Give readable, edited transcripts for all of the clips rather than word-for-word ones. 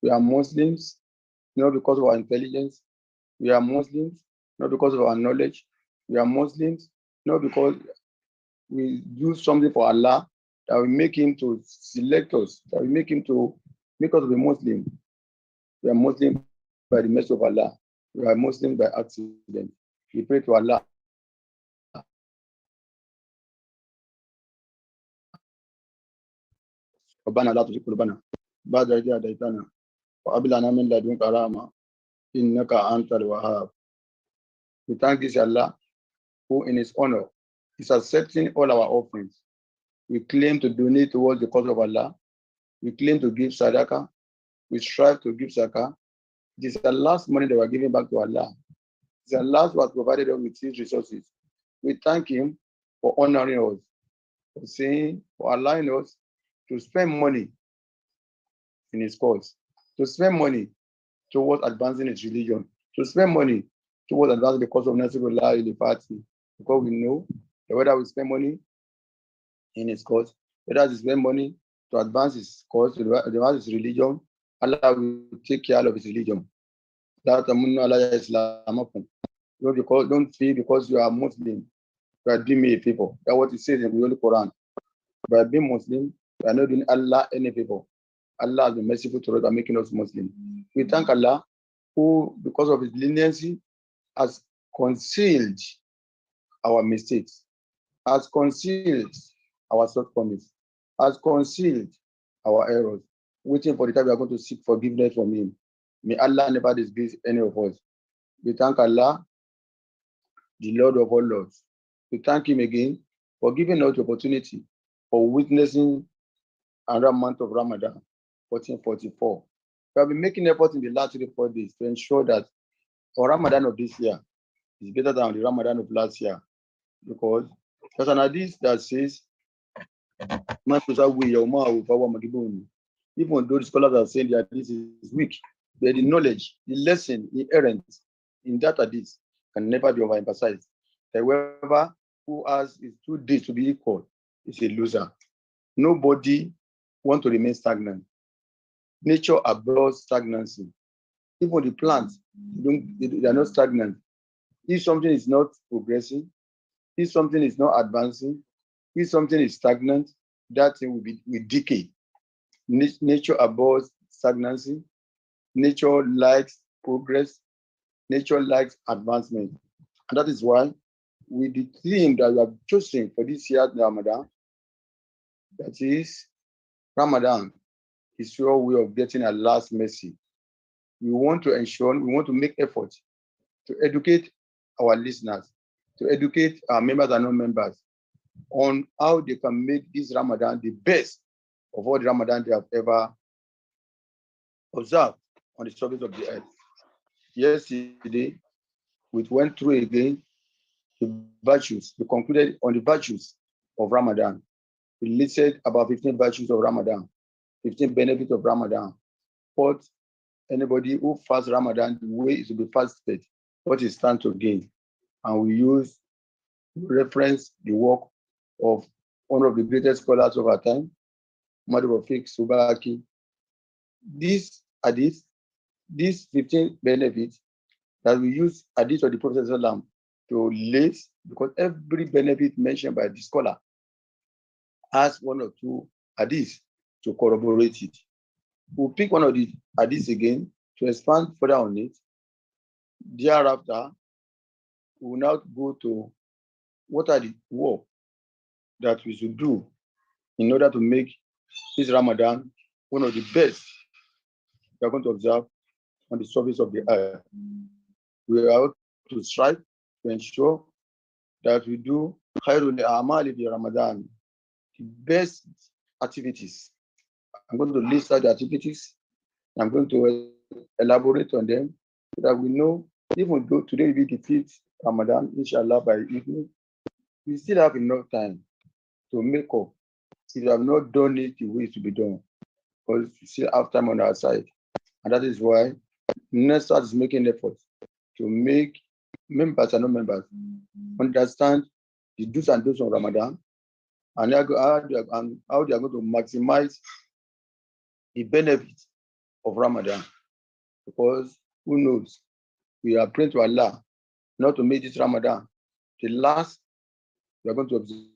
We are Muslims not because of our intelligence. We are Muslims not because of our knowledge. We are Muslims not because we do something for Allah that will make him to select us, that will make him to make us be Muslim. We are Muslim by the mercy of Allah. We are Muslim by accident. We pray to Allah. ربنا لا تزغ قلوبنا بعد إذ هديتنا وهب لنا من لدنك رحمة إنك أنت الوهاب. We thank this Allah who in his honor is accepting all our offerings. We claim to donate towards the cause of Allah. We claim to give sadaqah. We strive to give zakah. It is the last money that we are giving back to Allah. It's the last who has provided us with his resources. We thank him for honoring us, for saying, for allowing us to spend money in his cause, to spend money towards advancing his religion, to spend money towards advancing the cause of Nasrullah in the party. Because we know that whether we spend money in his cause, whether we spend money to advance his cause, to advance his religion, Allah will take care of his religion. Don't feel because you are Muslim, you are doing me a favor. That's what it says in the Holy Quran. By being Muslim, we are not doing Allah any favor. Allah has been merciful to us by making us Muslim. We thank Allah who, because of his leniency, has concealed our mistakes, has concealed our shortcomings, has concealed our errors, waiting for the time we are going to seek forgiveness from him. May Allah never disgrace any of us. We thank Allah, the Lord of all lords. We thank him again for giving us the opportunity for witnessing another month of Ramadan, 1444. We have been making efforts in the last 3-4 days to ensure that our Ramadan of this year is better than the Ramadan of last year. Because there's an hadith that says, even though the scholars are saying that this is weak, but the knowledge, the lesson inherent in that hadith can never be overemphasized. That whoever who has his 2 days to be equal is a loser. Nobody wants to remain stagnant. Nature abhors stagnancy. Even the plants, they are not stagnant. If something is not progressing, if something is not advancing, if something is stagnant, that thing will decay. Nature abhors stagnancy. Nature likes progress. Nature likes advancement. And that is why, with the theme that we have chosen for this year's Ramadan, that is Ramadan is your way of getting Allah's mercy. We want to ensure, we want to make effort to educate our listeners, to educate our members and non-members on how they can make this Ramadan the best of all the Ramadan they have ever observed on the surface of the earth. Yesterday, we went through again the virtues, we concluded on the virtues of Ramadan. We listed about 15 virtues of Ramadan, 15 benefits of Ramadan. What anybody who fasts Ramadan, the way it will be fasted, what it stands to gain. And we reference the work of one of the greatest scholars of our time, Muhammad Rafiq Subaki. These 15 benefits that we use hadith of the Prophet ﷺ to list, because every benefit mentioned by the scholar has 1 or 2 hadiths to corroborate it. We'll pick one of the hadiths again to expand further on it. Thereafter, we will now go to what are the work that we should do in order to make this Ramadan one of the best we are going to observe on the surface of the earth. We are to strive to ensure that we do khairul a'mali fi Ramadan, the best activities. I'm going to list out the activities. I'm going to elaborate on them so that we know, even though today will be the 5th Ramadan, inshallah, by evening, we still have enough time to make up if you have not done it the way it to be done, because we still have time on our side. And that is why Nasfat is making efforts to make members and non-members understand the do's and don'ts of Ramadan and how they are going to maximize the benefits of Ramadan, because who knows? We are praying to Allah not to make this Ramadan the last we are going to observe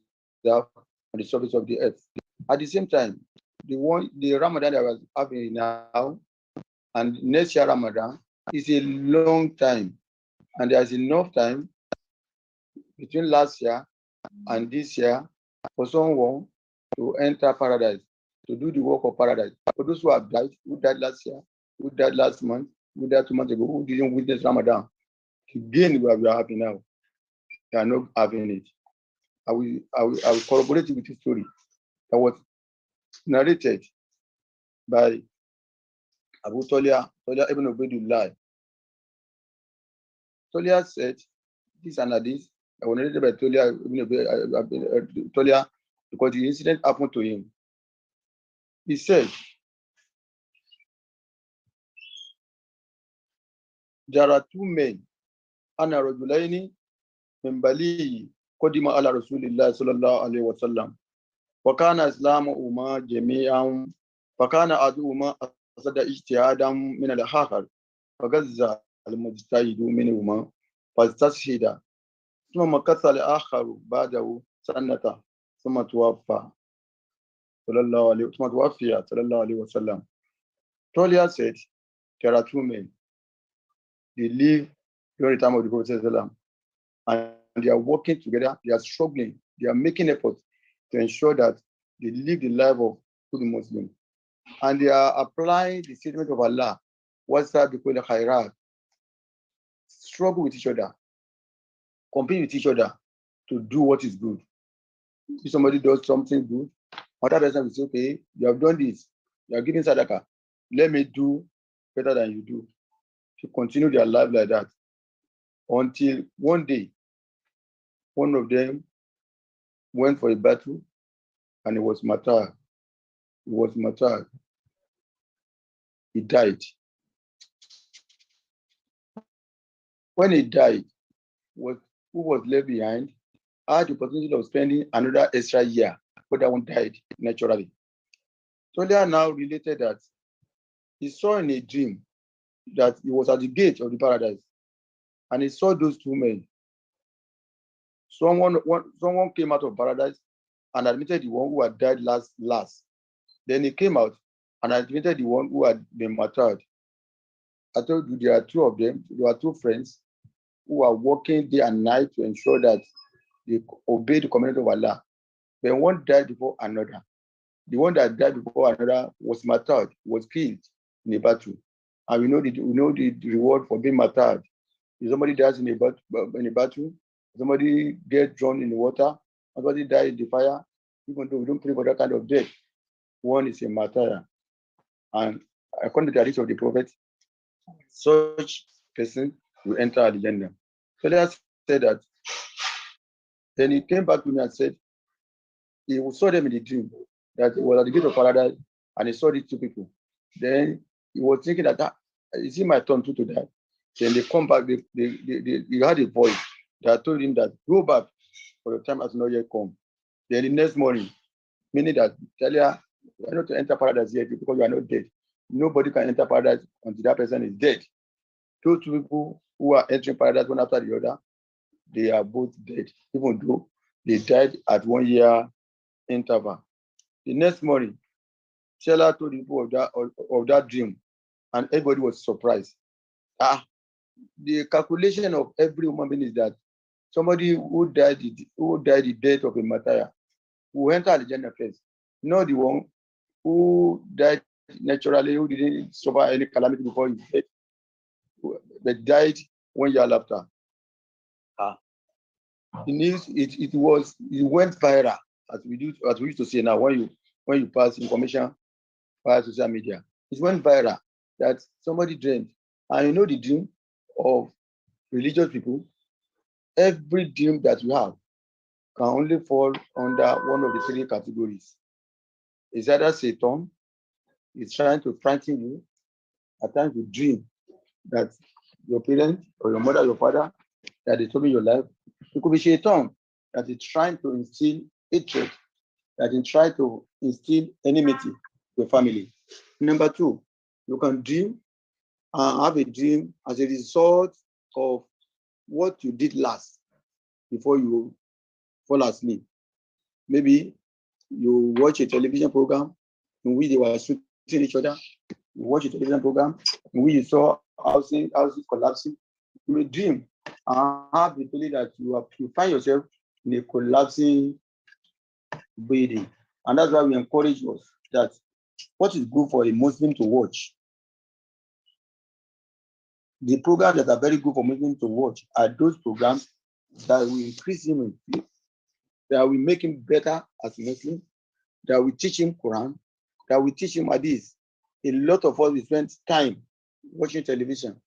on the surface of the earth. At the same time, the Ramadan that was having now and next year Ramadan is a long time, and there's enough time between last year and this year for someone to enter paradise, to do the work of paradise. For those who died last year, who died last month, who died 2 months ago, who didn't witness Ramadan, again we are having now. They are not having it. I will corroborate it with a story that was narrated by Abu Tolia Ibn Ubaidullah. Tolia said, this and this, I was narrated by Tolia because the incident happened to him. He said, there are two men, Ana Rajulaini min Bali Qadima ala Rasulillah sallallahu alayhi wa sallam. وكان إسلامهما جميعا فكان أحدهما أصد اجتهادا من الآخر فغزا المجتهد منهما فاستشهد ثم مكث الآخر بعده سنة ثم توفي صلى الله عليه وسلم. Tolia said, there are two men. They live during the time of the Prophet and they are working together. They are struggling. They are making efforts to ensure that they live the life of good Muslim. And they are applying the statement of Allah, what's that because the khairat, struggle with each other, compete with each other to do what is good. If somebody does something good, another person will say, okay, you have done this, you are giving sadaqah, let me do better than you do. To continue their life like that until one day, one of them went for a battle and he was martyred. He died. When he died, who was left behind had the opportunity of spending another extra year, but that one died naturally. Tolia now related that he saw in a dream that he was at the gate of the paradise and he saw those two men. Someone came out of paradise and admitted the one who had died last. Then he came out and admitted the one who had been martyred. I told you there are two of them. There are two friends who are working day and night to ensure that they obey the commandment of Allah. Then one died before another. The one that died before another was martyred, was killed in a battle. And we know the reward for being martyred. If somebody dies in a battle, somebody gets drowned in the water, somebody dies in the fire, even though we don't pray for that kind of death, one is a martyr. And according to the hadith of the Prophet, such person will enter Al-Jannah. So let's say that. Then he came back to me and said, he saw them in the dream, that he was at the gate of paradise and he saw these two people. Then he was thinking that, is it my turn to die? Then they come back, he had a voice that told him that, go back, for your time has not yet come. Then the next morning, meaning that, Talia, you are not to enter paradise yet because you are not dead. Nobody can enter paradise until that person is dead. Those two people who are entering paradise one after the other, they are both dead, even though they died at 1 year interval. The next morning, Sheila told the people of that dream, and everybody was surprised. The calculation of every human being is that somebody who died the death of a martyr will enter the Jannah first, not the one who died naturally, who didn't suffer any calamity before his death, but died 1 year after. The news it went viral, as we used to say now, when you pass information via social media. It went viral that somebody dreamed. And you know the dream of religious people, every dream that you have can only fall under one of the three categories. It's either Satan is trying to frighten you, at times you dream that your parent or your mother, your father, that is troubling your life. It could be Satan that is trying to instill hatred, that is trying to instill enmity to your family. Number two, You can dream and have a dream as a result of what you did last before you fall asleep. Maybe you watch a television program in which they were shooting each other. You watch a television program in which you saw houses collapsing. You may dream and have the feeling that you find yourself in a collapsing building. And that's why we encourage us that what is good for a Muslim to watch, the programs that are very good for Muslims to watch are those programs that will increase him in faith, that will make him better as a Muslim, that will teach him Quran, that will teach him Hadith. A lot of us we spend time watching television,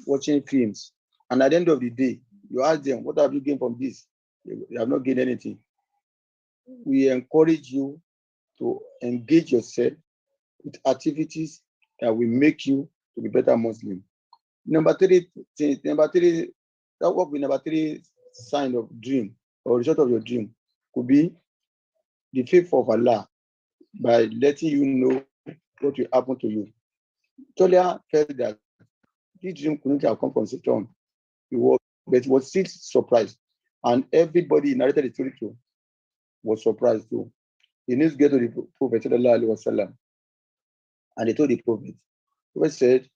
watching films, and at the end of the day, you ask them, what have you gained from this? They have not gained anything. We encourage you to engage yourself with activities that will make you to be better Muslim. Number three, that work with number three sign of dream or result of your dream could be the favor of Allah by letting you know what will happen to you. Tolia felt that this dream couldn't have come from Satan. But he was still surprised. And everybody narrated the story to was surprised too. He needs to get to the Prophet wasallam, and they told the Prophet. The Prophet said,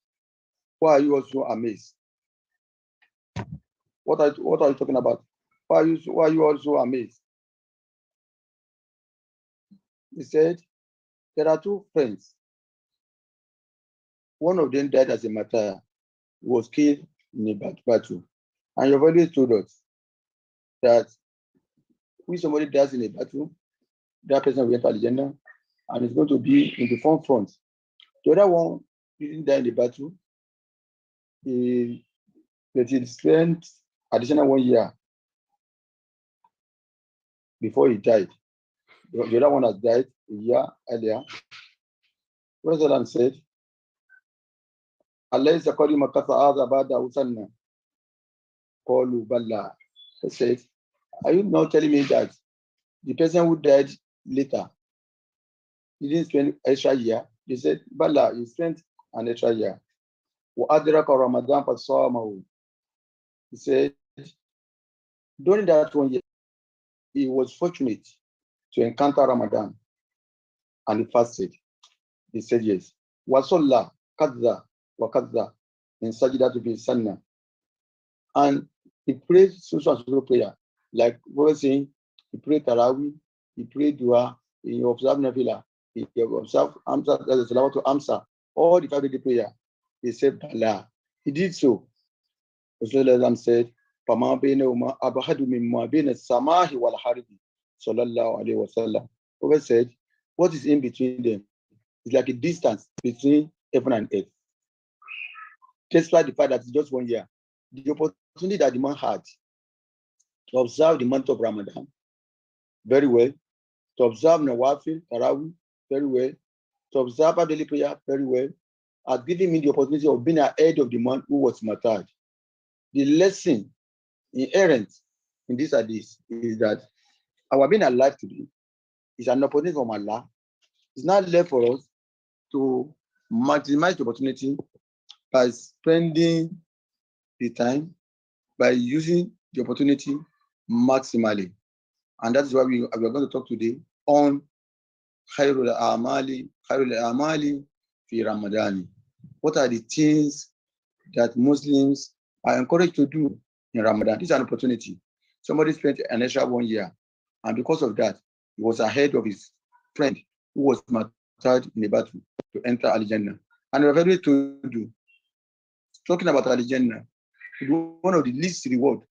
why are you also amazed? What are you talking about? Why are you also amazed? He said, there are two friends. One of them died as a martyr. He was killed in a battle. And you've always told us that when somebody dies in a battle, that person will enter the agenda and is going to be in the front. The other one didn't die in the battle. He spent additional 1 year before he died. The other one has died a year earlier. President said, Allah is according to Makasa Usanna. Kalu Balla. He said, are you now telling me that the person who died later he didn't spend extra year? They said, Balla, he spent an extra year. Ramadan 1444Ah. He said, during that 1 year, he was fortunate to encounter Ramadan and he fasted. He said yes. Wasalla kadza wa kadza in sajida to be sanna. And he prayed social prayer, like we were saying, he prayed Tarawih, he prayed Dua, he observed Nafila, he observed Amsa, there's a to Amsa, all the 5 day prayer. He said Bala. He did so. Rasulullah said, Pama bene uma abahadu mimma bene samahi wal haridi. Sallallahu alayhi wa sallam. Prophet said, what is in between them? It's like a distance between heaven and earth. Despite the fact that it's just 1 year, the opportunity that the man had to observe the month of Ramadan very well, to observe Nawafil, Tarawih very well, to observe our daily prayer very well, has given me the opportunity of being ahead of the man who was martyred. The lesson inherent in this hadith is that our being alive today is an opportunity from Allah. It's not left for us to maximize the opportunity by spending the time, by using the opportunity maximally. And that's why we are going to talk today on Khairul Amali fi Ramadani. What are the things that Muslims are encouraged to do in Ramadan? This is an opportunity. Somebody spent an extra 1 year, and because of that, he was ahead of his friend who was martyred in a battle to enter Al-Jannah. And we're very to do. Talking about Al-Jannah, one of the least reward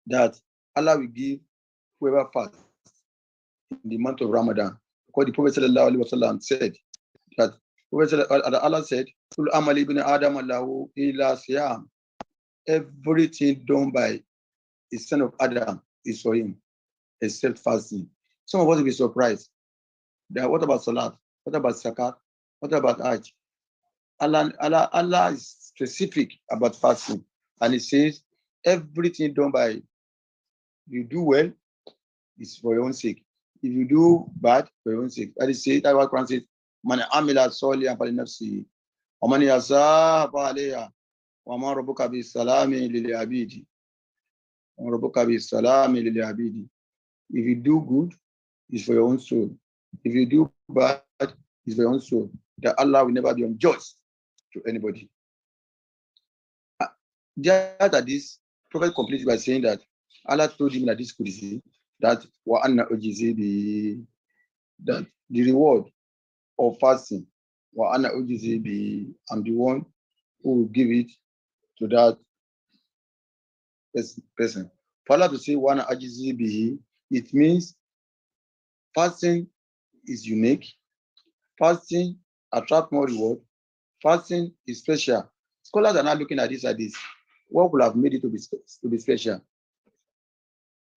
that Allah will give whoever fasts in the month of Ramadan. Because the Prophet ﷺ said that Allah said, everything done by the son of Adam is for him, except fasting. Some of us will be surprised. That what about Salat? What about Zakat? What about Hajj? Allah is specific about fasting. And he says, everything done by you do well is for your own sake. If you do bad, for your own sake. That is what Quran says, Man amila soli and falinafsi. ومن يساء فعليها وما ربك بالسلام للعبيد ربك بالسلام للعبيد. If you do good, it's for your own soul. If you do bad, it's for your own soul. That Allah will never be unjust to anybody. After this, Prophet completes by saying that Allah told him that this could see that that the reward of fasting, I'm the one who will give it to that person. For Allah to say it means fasting is unique, fasting attracts more reward, fasting is special. Scholars are not looking at this like this. What would have made it to be special?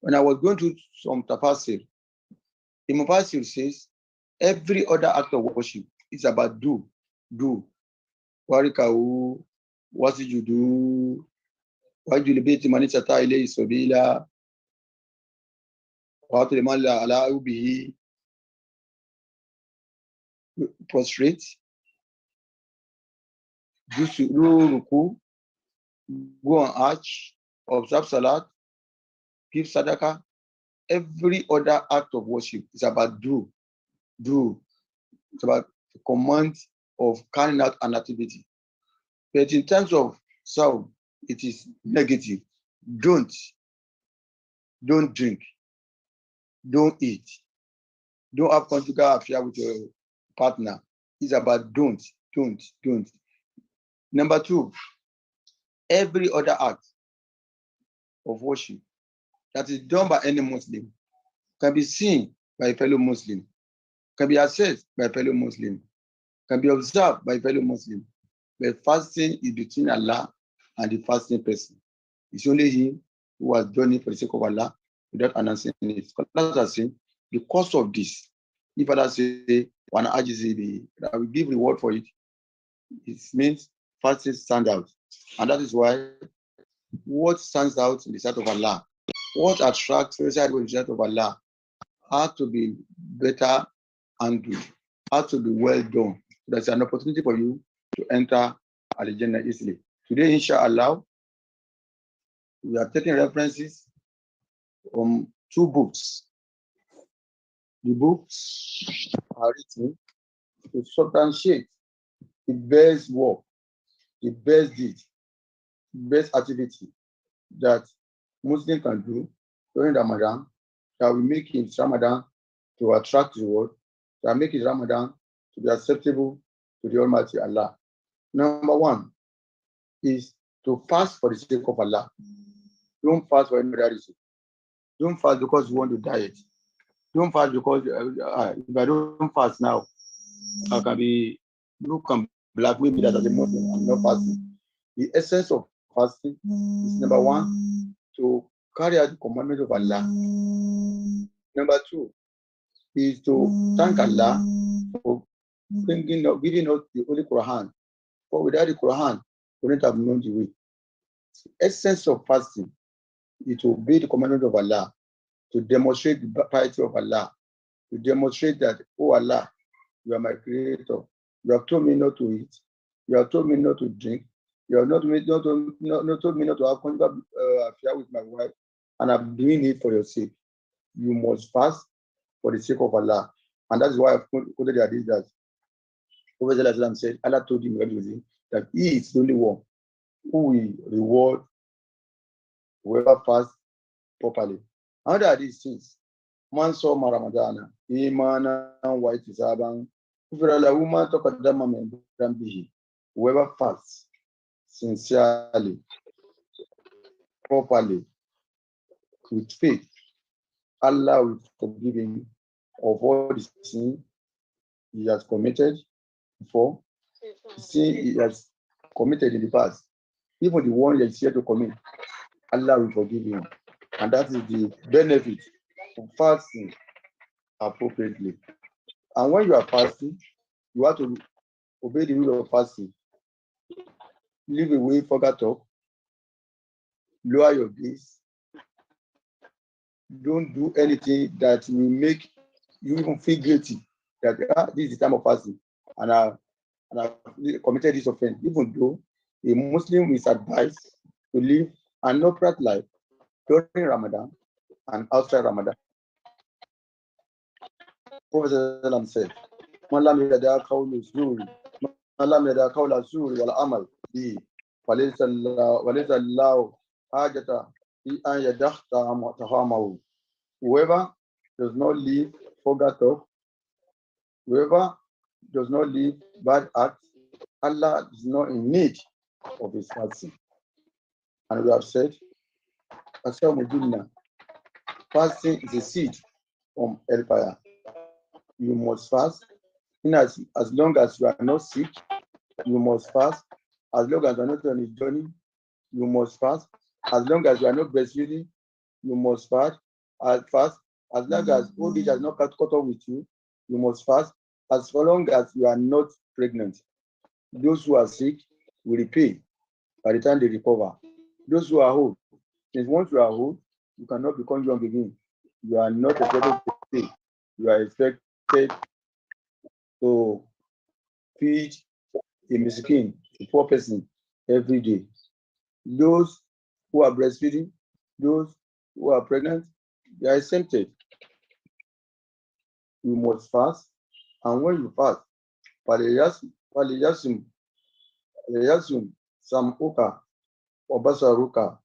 When I was going through some tafsir, the Mufassir says every other act of worship is about do. Warikau, what did you do? Why do you debate Manisata ile Sobila? What the man ala ubihi? Prostrate, do ruku, go on arch, observe salat, give sadaqah. Every other act of worship is about do. It's about the command of carrying out an activity. But in terms of sound, it is negative. Don't drink, don't eat, don't have conjugal affair with your partner. It's about don't. Number two, every other act of worship that is done by any Muslim can be seen by a fellow Muslim, can be assessed by a fellow Muslim, can be observed by a fellow Muslim. But fasting is between Allah and the fasting person. It's only him who has done it for the sake of Allah without announcing it. Scholars are saying, because of this, if Allah say, I will give reward for it, it means fasting stands out. And that is why what stands out in the sight of Allah, what attracts in the sight of Allah, has to be better handled, has to be well done. There's an opportunity for you to enter Al-Jannah easily. Today, inshallah, we are taking references from two books. The books are written to substantiate the best work, the best deed, the best activity that Muslim can do during Ramadan that will make his Ramadan to attract reward, that will make his Ramadan to be acceptable to the Almighty Allah. Number one is to fast for the sake of Allah. Don't fast for any other reason. Don't fast because you want to diet. Don't fast because if I don't fast now, I can be look and blackmail me that as a Muslim, I'm not fasting. The essence of fasting is number one, to carry out the commandment of Allah. Number two is to thank Allah for giving us the Holy Quran. For without the Quran, we wouldn't have known the way. The essence of fasting is to obey the commandment of Allah, to demonstrate the piety of Allah, to demonstrate that, oh Allah, you are my creator. You have told me not to eat. You have told me not to drink. You have not told me not to have conjugal affair with my wife, and I'm doing it for your sake. You must fast for the sake of Allah. And that's why I've quoted the hadith that Prophet said, Allah told him that he is the only one who will reward whoever fasts properly. Another hadith says, Man saw Ramadan, Imana wa ihtisaban, ghufira lahu ma taqaddama min dhanbihi. Whoever fasts sincerely, properly, with faith, Allah will forgive him of all the sin he has committed before, the sin he has committed in the past, even the one he is yet to commit. Allah will forgive him. And that is the benefit of fasting appropriately. And when you are fasting, you have to obey the rule of fasting. Leave away vulgar talk, lower your gaze. Don't do anything that will make you even feel guilty that this is the time of fasting. And and have committed this offense, even though a Muslim is advised to live an upright life during Ramadan and outside Ramadan. Prophet said, "Man lam yada qawlu zuri, man lam yada qawla zuri wal amal bi, walaysa Allah hajata fi an yadakhta tahamahu." Whoever does not live forgot of, whoever does not live bad acts, Allah is not in need of his fasting. And we have said, fasting is a seed from hellfire. You must fast. As long as you are not sick, you must fast. As long as you are not on a journey, you must fast. As long as you are not breastfeeding, you must fast. As long as old age has not caught up with you, you must fast. As long as you are not pregnant, those who are sick will repay by the time they recover. Those who are old, since once you are old, you cannot become young again. You are not expected to pay. You are expected to feed a miskin, a poor person, every day. Those who are breastfeeding, those who are pregnant, they are exempted. You must fast, and when you fast, فليصم سمعك وبصرك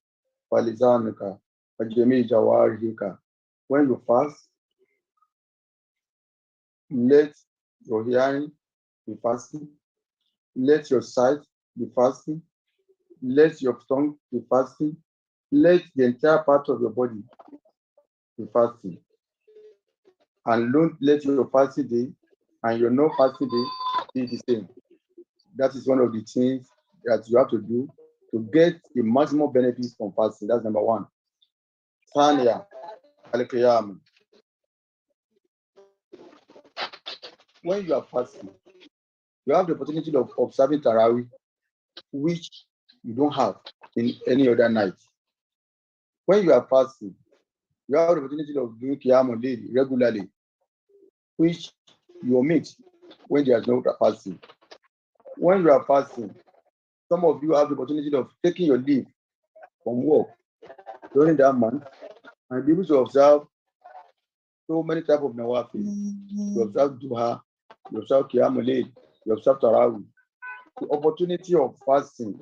ولسانك وجميع جوارحك. When you fast, let your hearing be fasting, let your sight be fasting, let your tongue be fasting, let the entire part of your body be fasting. And don't let your fasting day and your no fasting day be the same. That is one of the things that you have to do to get the maximum benefits from fasting. That's number one. Thania, al-qiyam. When you are fasting, you have the opportunity of observing Tarawih, which you don't have in any other night. When you are fasting, you have the opportunity of doing Qiyamul Layl regularly, which you omit when there is no fasting. When you are fasting, some of you have the opportunity of taking your leave from work during that month and be able to observe so many types of nawafil. You observe duha, you observe qiyamul layl, you observe tarawih. The opportunity of fasting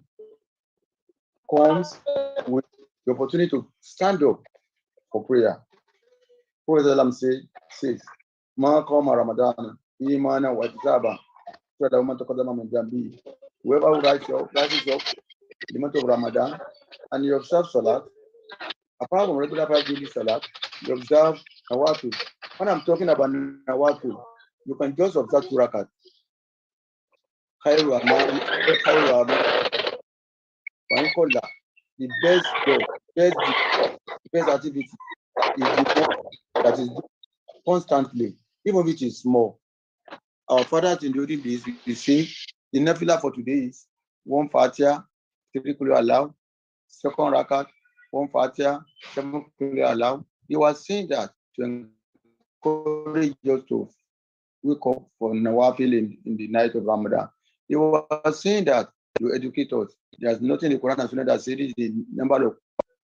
comes with the opportunity to stand up for prayer. Prophet says, "Ma qama Ramadan, imana wa ihtisaba, fala man taqaddama min dhanbi." Whoever rises up in the month of Ramadan and you observe Salat, apart from regular 5 daily Salat, you observe Nawafil. When I'm talking about Nawafil, you can just observe 2 rakat. The best job, the best activity is the one that is done constantly, even if it is small. Our fathers in the olden days, we say the nafila for today is 1 Fatiha, 3 Qul aloud, 2nd rakat, 1 Fatiha, 7 Qul aloud. He was saying that to encourage us to wake up for Nawafil in the night of Ramadan. He was saying that to educate us. There's nothing in the Quran and Sunnah that says this is the number of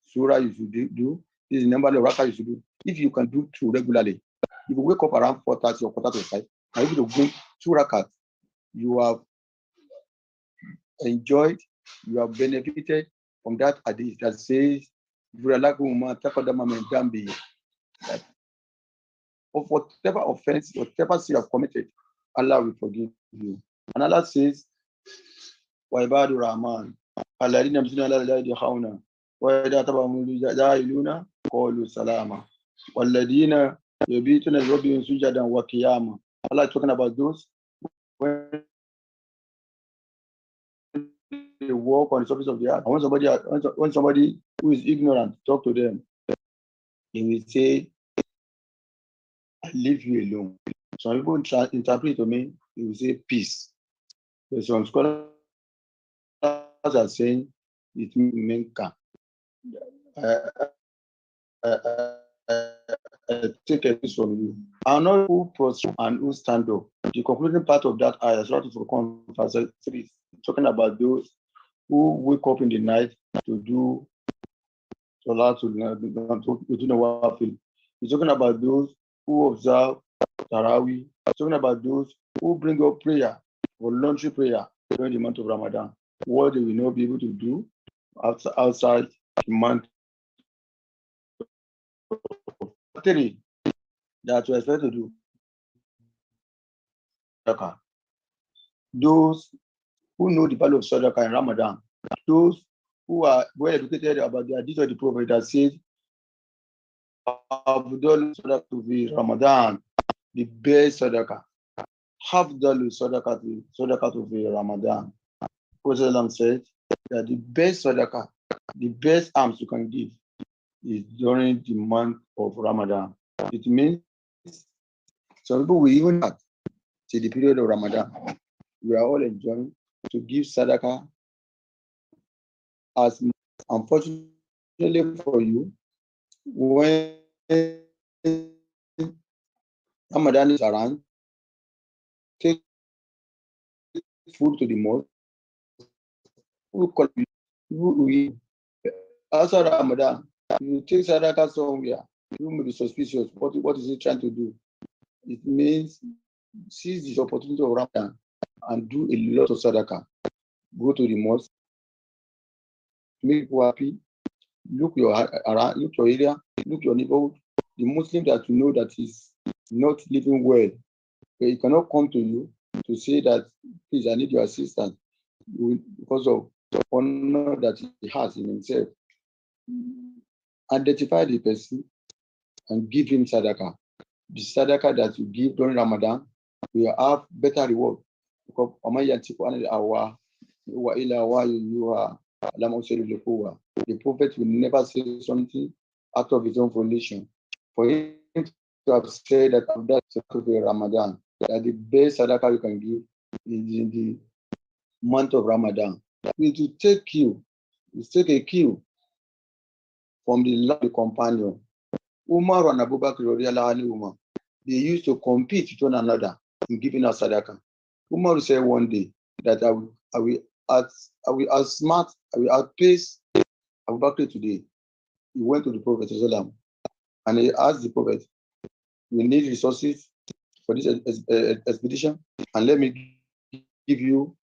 surah you should do, this is the number of rakah you should do. If you can do 2 regularly, if you wake up around 4:30 or 4:45, and if you bring 2 rakat, you have enjoyed, you have benefited from that hadith that says, that of whatever offense, whatever sin you have committed, Allah will forgive you. And Allah says, وَعِبَادُ الرَّحْمَنِ الَّذِينَ يَمْشُونَ عَلَى الْأَرْضِ هَوْنًا وَإِذَا تَبَعَهُمُ الْجَاهِلُونَ قَالُوا سَلَامًا وَالَّذِينَ يَبِيتُونَ لِرَبِّهِمْ سُجَّدًا وَقِيَامًا. Allah is talking about those when they walk on the surface of the earth. And when somebody who is ignorant talk to them, he will say, "I leave you alone." Some people interpret to me, he will say peace. But some scholars are saying it means calm. take a piece from you. I know who prostrate and who stand up. The concluding part of that ayah, Surah Al-Furqan, verse 3, talking about those who wake up in the night to do Salatul Nawafil. He's talking about those who observe Taraweeh. He's talking about those who bring up prayer, voluntary prayer during the month of Ramadan. What they will not be able to do outside the month. Three, that we expect to do. Those who know the value of Sadaqah in Ramadan, those who are well educated about the hadith of the Prophet that says, Abdul Sadaqah Ramadan, the best Sadaqah. Hafdalu Sadaqah to Ramadan. Prophet said that the best Sadaqah, the best alms you can give is during the month of Ramadan. It means some people will even act till the period of Ramadan. We are all enjoying to give Sadaqah as unfortunately for you, when Ramadan is around, take food to the mosque, who call you, outside Ramadan, you take Sadaqah somewhere, you may be suspicious. What is he trying to do? It means seize this opportunity of Ramadan and do a lot of Sadaqah. Go to the mosque, make people happy, look your around, look your area, look your neighborhood. The Muslim that you know that is not living well, but he cannot come to you to say that, please, I need your assistance because of the honor that he has in himself. Identify the person and give him Sadaqah. The Sadaqah that you give during Ramadan will have better reward. Because the Prophet will never say something out of his own volition. For him to have said that after Ramadan, that the best Sadaqah you can give is in the month of Ramadan. It will take you, take a cue from the love companion. Umar and Abu Bakr, they used to compete with one another in giving us Sadaqah. Umar said one day that I will outsmart, I will outpace Abu Bakr today. He went to the Prophet and he asked the Prophet, we need resources for this expedition, and let me give you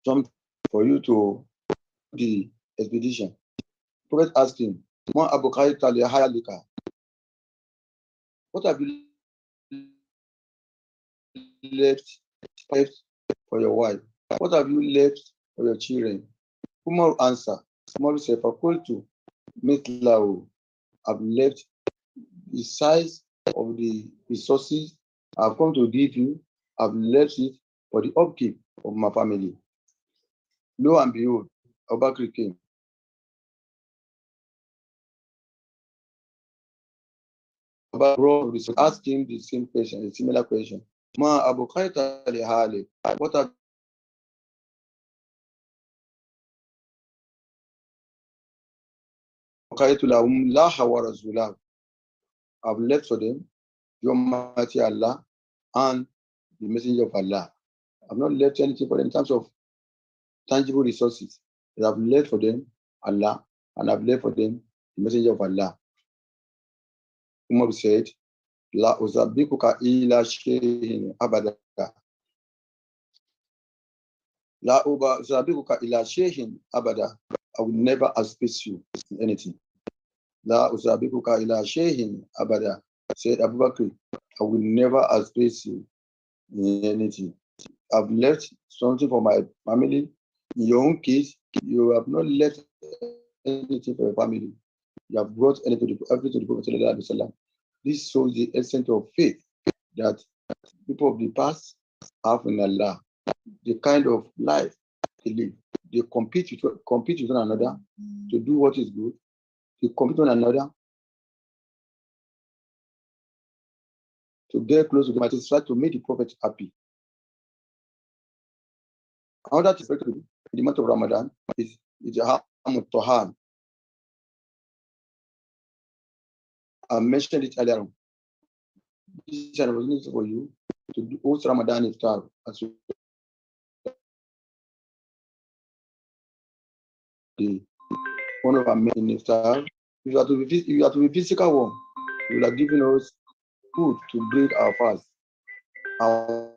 something for you to the expedition. The Prophet asked him, what have you left for your wife? What have you left for your children? Umar answered. Umar said, Fakultu Mitlau, I've left the size of the resources I've come to give you, I've left it for the upkeep of my family. Lo and behold, Abu Bakr came. Asked him the same question, a similar question. Ma Abu Khaita li hali, what have I've left for them the Almighty Allah and the Messenger of Allah. I've not left anything for them in terms of tangible resources. But I've left for them Allah and I've left for them the Messenger of Allah. Umar said, La uzabikuka ila shay'in abada. La uzabikuka ila shay'in abada. I will never outpace you in anything. La uzabikuka ila shay'in abada. Said Abu Bakr, I will never outpace you in anything. I've left something for my family. In your own case, you have not left anything for your family. You have brought everything to the Prophet. This shows the essence of faith that people of the past have in Allah. The kind of life they live. They compete with one another to do what is good. They compete with one another to get close to the Mighty, try to make the Prophet happy. Another aspect of the month of Ramadan is Tohan. I mentioned it earlier on. This is an opportunity for you to host Ramadan Iftaar as the one of our main Iftar. If you have to be physical one, you will have given us food to break our fast. Our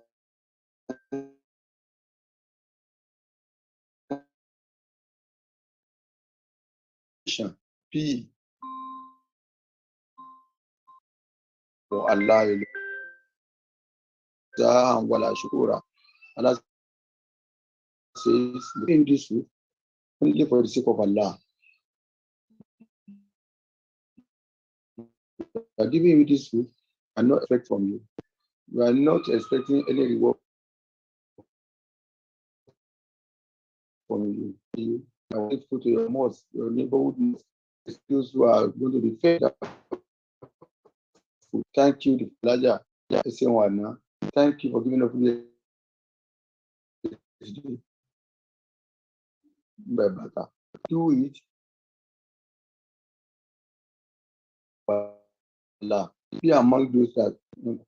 P for Allah and wala shukura. Allah says, doing this food only for the sake of Allah. We are giving you this food and not expect from you. We are not expecting any reward from you. You are faithful to your mosque, your neighborhood mosque, those who are going to be fed that food. Thank you, the Laja. Thank you for giving us food. Do it for Allah. Be among those that in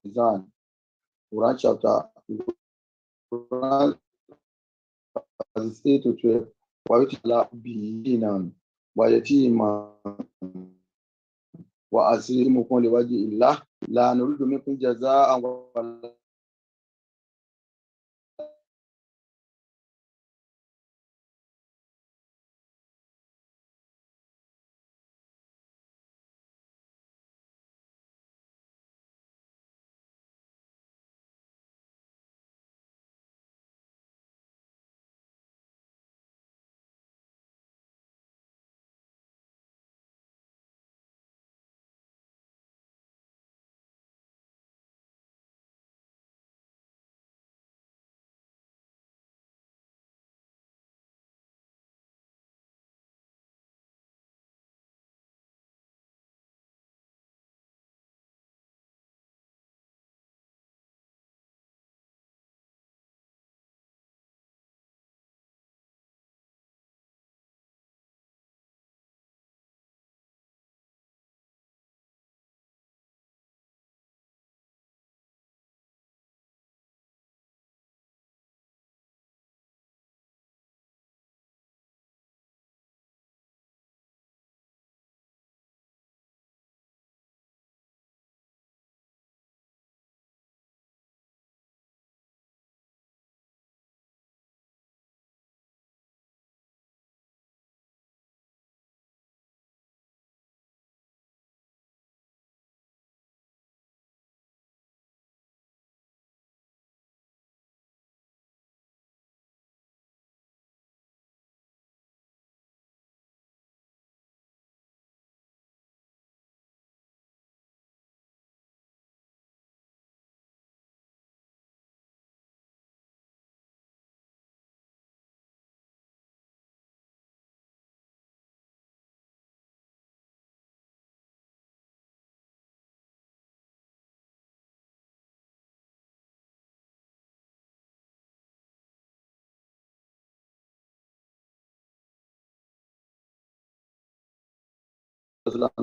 Quran chapter Quran 8 to 12. وَيُتْلَى بِهِنًا وَيَتِيمًا وَأَسِيرِمُكُمْ لِوَجْهِ اللَّهِ لَا نُرِيدُ مِنكُمْ جَزَاءً وَلَا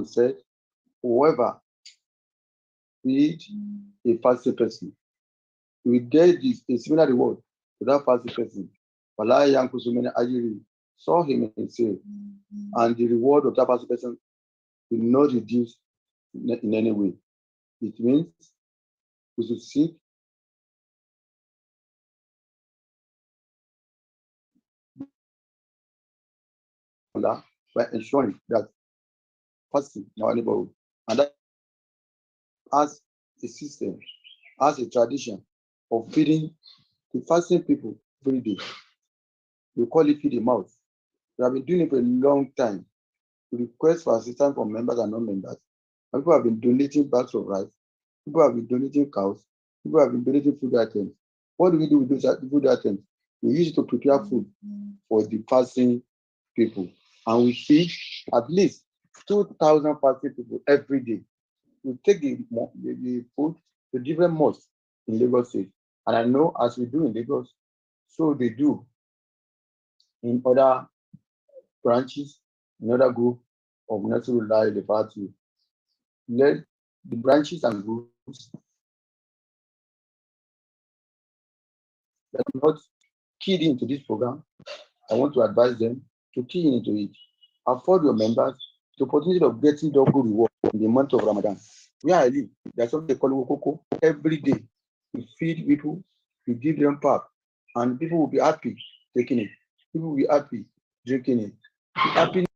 said, whoever feed a fasting person will get this, a similar reward to that fasting person. Wala yankusu min ajri, saw him and say, and the reward of that fasting person will not reduce in any way. It means we should seek Allah by ensuring that fasting in our neighborhood, and that as a system, as a tradition of feeding the fasting people every day. We call it feed the mouth. We have been doing it for a long time. We request for assistance from members and non-members. And people have been donating bags of rice. People have been donating cows. People have been donating food items. What do we do with those food items? We use it to prepare food for the fasting people. And we feed at least 2,000 fasting people every day. We take the food to different mosques in Lagos State. And I know as we do in Lagos, so they do in other branches, in other group of Nasrullah the party. let the branches and groups that are not keyed into this program, I want to advise them to key into it. Afford your members the opportunity of getting double reward in the month of Ramadan. Where I live, there's something they call Wokoko. Every day, we feed people, we give them pap, and people will be happy taking it. People will be happy drinking it. Happiness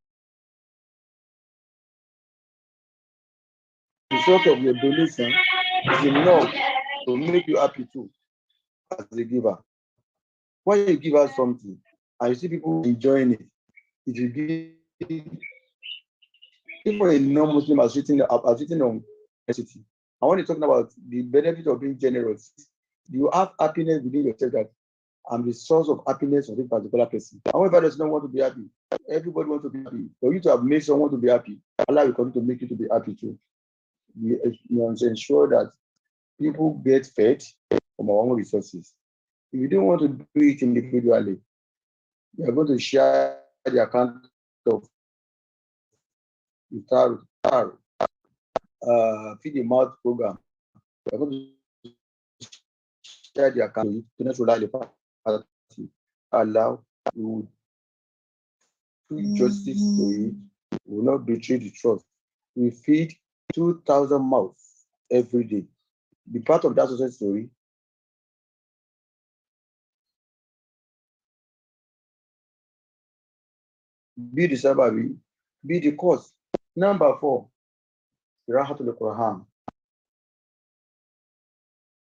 result of your donation is enough to make you happy too as a giver. When you give out something and you see people enjoying it, it will give even a non-Muslim has written on necessity. And when you're talking about the benefit of being generous, you have happiness within yourself that I'm the source of happiness of this particular person. However, does not want to be happy. Everybody wants to be happy. For you to have made someone to be happy, Allah will continue to make you to be happy too. You must ensure that people get fed from our own resources. If you don't want to do it individually, you are going to share the account of Iftaar, feed the mouth program. You are going to share the account to Nasrullah Party. Allow, we will do justice to it, we will not betray the trust. We feed 2,000 mouths every day. Be part of that success story. Be the sababi, be the cause. Number 4, Qira'atul Quran.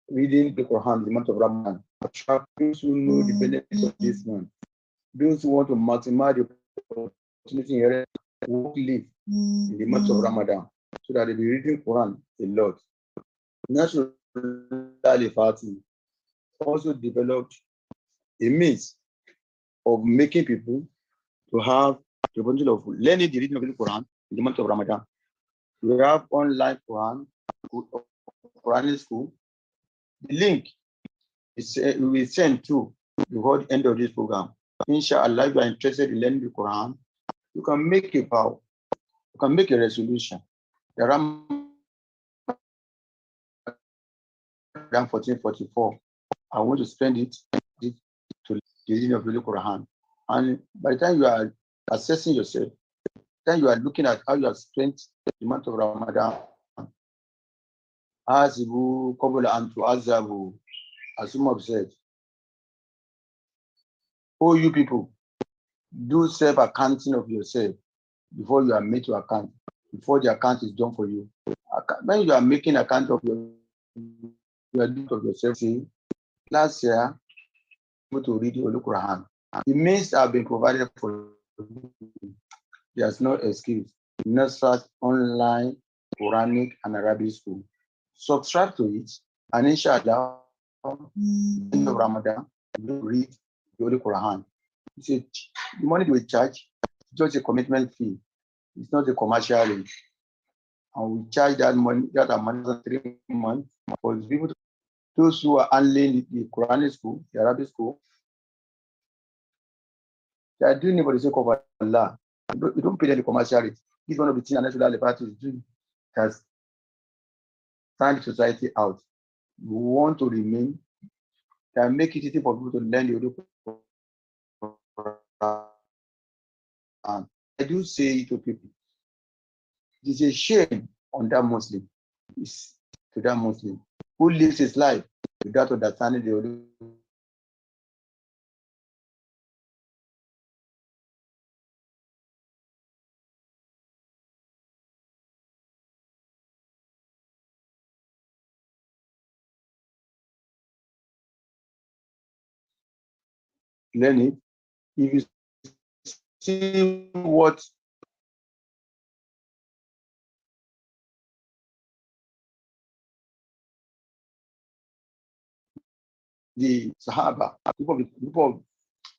Reading the Quran in the month of Ramadan. Attract those who know the benefits of this month. Those who want to maximize the opportunity here, work live in the month of Ramadan, so that they'll be reading Quran a lot. National Party also developed a means of making people to have the opportunity of learning the reading of the Quran in the month of Ramadan. We have online Quran school. The link is we will send to before the end of this program. Inshallah, if you are interested in learning the Quran, you can make a vow, you can make a resolution. The Ramadan 1444, I want to spend it to the reading of the Quran. And by the time you are assessing yourself, then you are looking at how you have spent the month of Ramadan. Asibu Kobola and to Azabu, as some have said. Oh, you people, do self-accounting of yourself before you are made to account, before the account is done for you. When you are making account of your doing of yourself, say, last year, go to read the Holy Quran. The means have been provided for you. There's no excuse. Nasfat online Quranic and Arabic school. Subscribe to it, and inshallah, end of Ramadan, you read the Holy Quran. You say the money we charge is just a commitment fee. It's not a commercial rate. And we charge that money, that amount for 3 months for people, those who are handling the Quranic school, the Arabic school, they are doing it for the sake of Allah. You don't pay them the commercial rate. This is one of the things the National Party is doing. Has stand society out. We want to remain and make it easy for people to learn the Quran. I do say to people, it is a shame on that Muslim, to that Muslim who lives his life without understanding the learn it. If you see what the Sahaba, people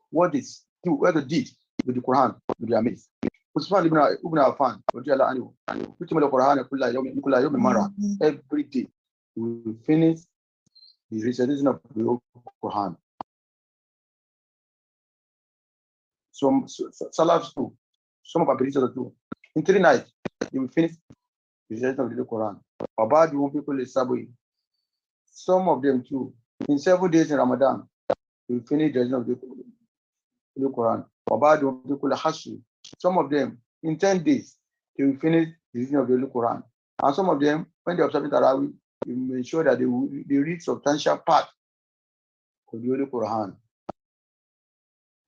what is what they did with the Quran, with their mates. Usman ibn Affan, every day we finish the recitation of the Quran. Some Salafs too, some of our predecessors too. In 3 nights, they will finish recitation of the Quran. About the people is Sabui. Some of them too. In 7 days in Ramadan, we finish the recitation of the Quran. About the people Hashi. Some of them in 10 days, they will finish the recitation of the Quran. And some of them, when they observe Tarawih, they will ensure that they read substantial part of the Holy Quran.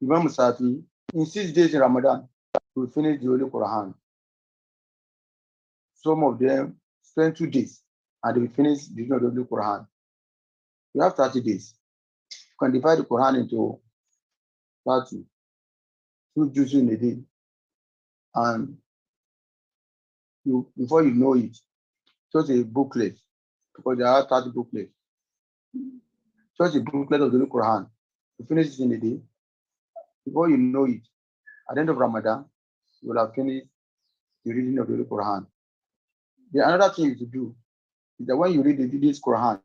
Imam Safi, in 6 days in Ramadan, we finish the Holy Quran. Some of them spend 2 days and they will finish the Holy Quran. You have 30 days. You can divide the Quran into 30, 2 juzu in a day. And before you know it, just a booklet, because there are 30 booklets. Just a booklet of the Holy Quran. You finish it in a day. Before you know it, at the end of Ramadan, you will have finished the reading of the Holy Quran. The another thing you to do is that when you read this Quran,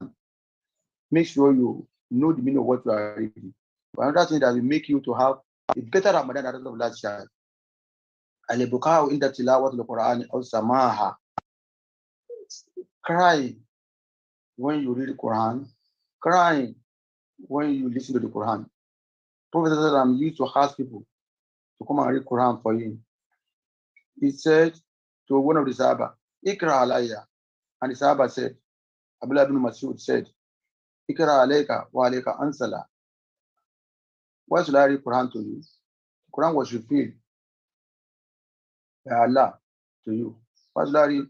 make sure you know the meaning of what you are reading. But another thing that will make you to have a better Ramadan than of last year. Al-Bukau inda tilawat al-Quran or Samaha. Cry when you read the Quran, crying when you listen to the Quran. Prophet used to ask people to come and read Quran for him. He said to one of the Sahaba, Ikra alayya. And the Sahaba said, Abdullah ibn Masud said, Ikra alayka wa alayka ansala. Why should I read Quran to you? The Quran was revealed by Allah to you. Why should I read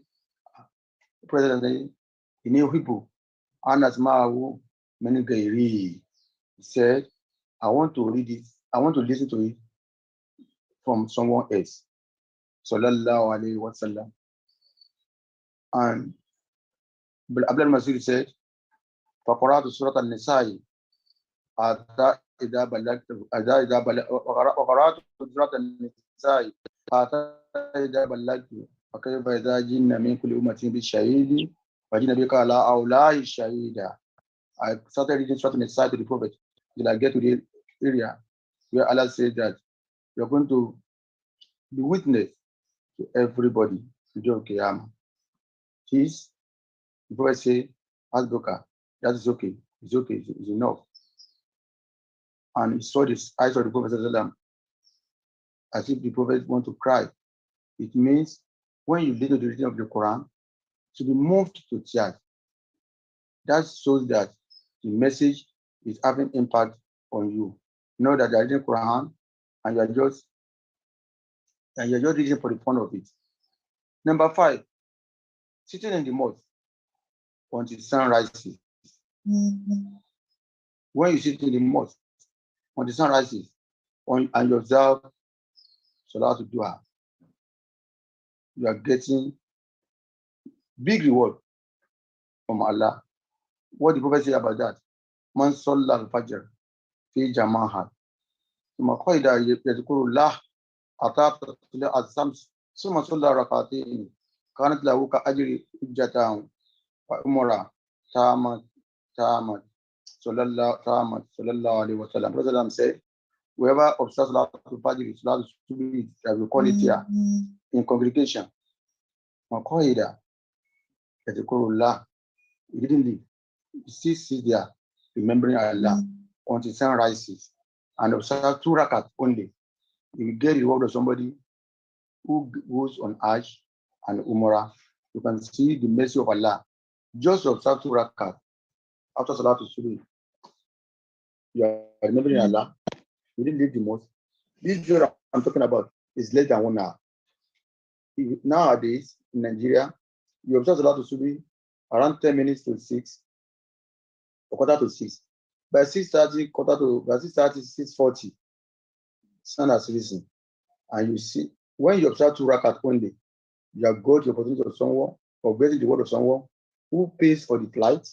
President in Hebrew? Anas Ma'ahu Mengairi. He said, I want to read it, I want to listen to it from someone else. Sallallahu alayhi wa sallam. And Abdul Masud said, فقرأت سورة النساء حتى إذا بلغت وقرأت سورة النساء حتى إذا بلغت وكيف إذا جئنا من كل أمة بالشهيد وجئنا بك على هؤلاء الشهيدا. I started reading Surah An-Nisa to the Prophet till I get to the area where Allah said that you're going to be witness to everybody to the Qiyamah. This, the Prophet said, Asboka, that is okay, it's okay, it's enough. And he saw this eyes of the Prophet as if the Prophet want to cry. It means when you listen to the reading of the Quran, to be moved to tears. That shows that the message is having impact on you. Know that you're reading Quran and you're just reading for the fun of it. Number 5, sitting in the mosque until the sun rises. When you sit in the mosque when the sun rises and you observe Salatul Duha, you are getting big reward from Allah. What the Prophet say about that? Man Salla al-Fajr fi Jamaha. ثم قيد يذكر الله أطاف الشمس ثم صلى ركعتين كانت له كأجر حجة وعمرة تامت صلى الله عليه وسلم. Prophet said, whoever observes Salatul Fajr, Salatul Subhi, that we call it here in congregation. Makoida, Yadhikurullah, he didn't leave. He still sits there remembering Allah until sun rises and observe 2 rakat only. You will get the reward of somebody who goes on Hajj and Umrah. You can see the mercy of Allah. Just observe 2 rakat after Salatul Subhi. You are remembering Allah. You didn't leave the mosque. This video I'm talking about is less than 1 hour. Nowadays in Nigeria, you observe Salatul Subhi around 10 minutes to 6 or quarter to 6. By 6:30, by 6:30, 6:40, sun has risen. And you see, when you observe 2 rakat only, you have got the opportunity of someone or getting the word of someone who pays for the flight,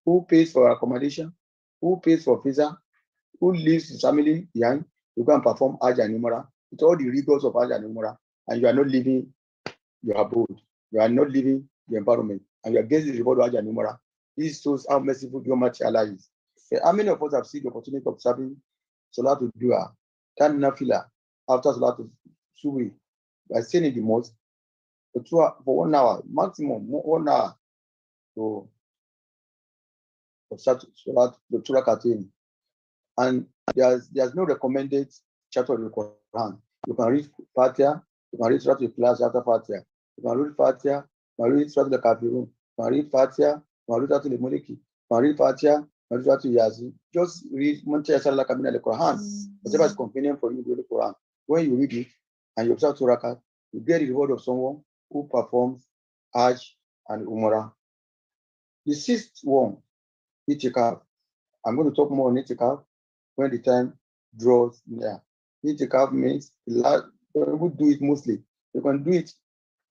who pays for accommodation, who pays for visa, who leaves his family behind to go and perform Hajj and Umrah with all the rigors of Hajj and Umrah, and you are not leaving your abode, you are not leaving the environment, and you are getting the reward of Hajj and Umrah. This shows how merciful Almighty Allah is. How many of us have seen the opportunity of serving Salatul Duha, Kan Nafila, after Salatul Subhi, by staying in the mosque for 1 hour, maximum 1 hour to start the Turakatini. And there's no recommended chapter of the Quran. You can read Fatiha, you can read Surah Al-Ikhlas after Fatiha. You can read Fatiha, you can read Surah Al-Kafirun, you can read Fatiha, you can read Surah Al-Muliki, you can read Fatiha, you can read Surah Al-Yasin. Just read Mancha Salah Kamina the Quran. Whatever is convenient for you to read the Quran. When you read it and you observe Turakat, you get the reward of someone who performs Hajj and Umrah. The sixth one, Itikaf. I'm going to talk more on Itikaf when the time draws near. Itikaf means people do it mostly. You can do it,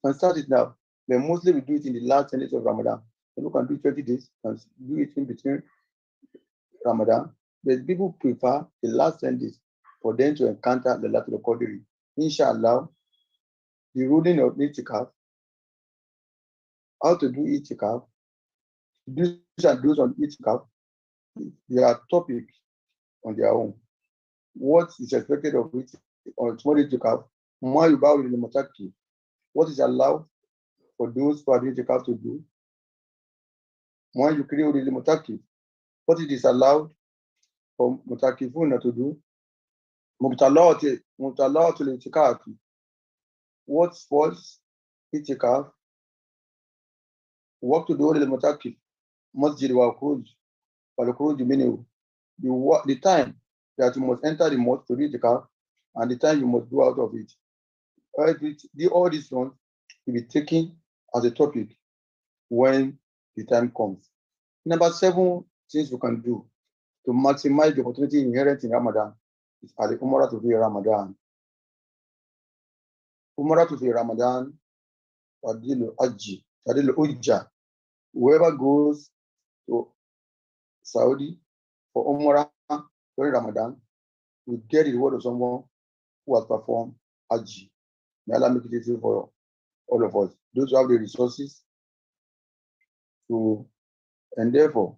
you can start it now. But mostly we do it in the last 10 days of Ramadan. People can do 20 days, and do it in between Ramadan. But people prefer the last 10 days for them to encounter the Latul Qadri. Inshallah, the ruling of Itikaf, how to do Itikaf, do's and don'ts on Itikaf, they are topics on their own. What is expected of it on small Itikaf? What is allowed for those who are Itikaf to do? What it is allowed for Mutakifuna to do? What sports Itikaf? What to do with the Mutakif? Masjid wa Khuruj, the time that you must enter the mosque to read the car and the time you must go out of it. All these ones will be taken as a topic when the time comes. Number 7 things we can do to maximize the opportunity inherent in Ramadan is Umrah to be Ramadan. Umrah to be Ramadan, Fadilu Ujja. Whoever goes to Saudi for Umrah during Ramadan will get the reward of someone who has performed Hajj. May Allah make it easy for all of us. Those who have the resources to endeavor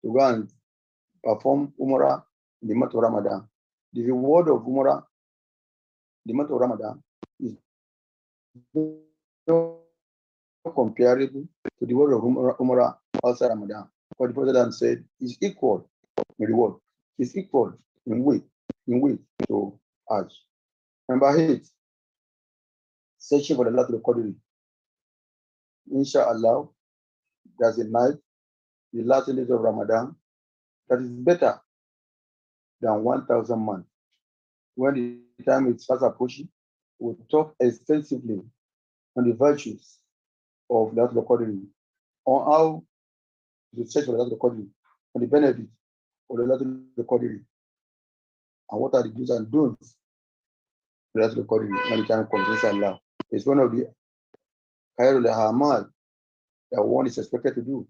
to go and perform Umrah in the month of Ramadan. The reward of Umrah in the month of Ramadan is not comparable to the reward of Umrah outside Ramadan. But the Prophet said is equal in reward, is equal in weight to Hajj. Number 8, searching for the Latul Qadri. Inshallah, there's a night, the last days of Ramadan, that is better than 1,000 months. When the time is fast approaching, we'll talk extensively on the virtues of Latul Qadri, on how to search for Latul Qadri, on the benefit of the Latul Qadri, and what are the do's and don'ts of Latul Qadri when the time comes. Inshallah, it's one of the Khairul Amal that one is expected to do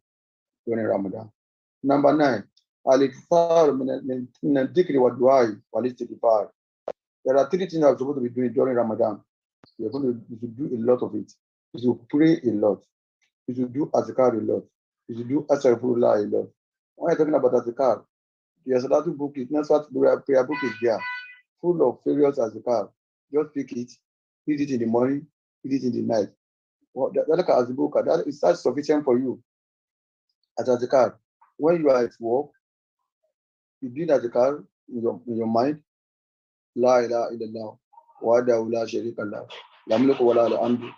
during Ramadan. Number 9, Al-Iftar min al-Dhikri wa Du'ai wal-Istighfar. There are 3 things I'm supposed to be doing during Ramadan. You should do a lot of it. You should pray a lot. You should do Azkar a lot. You should do Astaghfirullah a lot. When you're talking about Azkar, the Salatu book is Nasfat prayer book is there, full of various Azkar. Just pick it, read it in the morning, read it in the night. Well, that is that sufficient for you as Azkar. When you are at work, you do Azkar in your mind. La ilaha illallah wahdahu la sharika lahu lam yakul wa la hamdu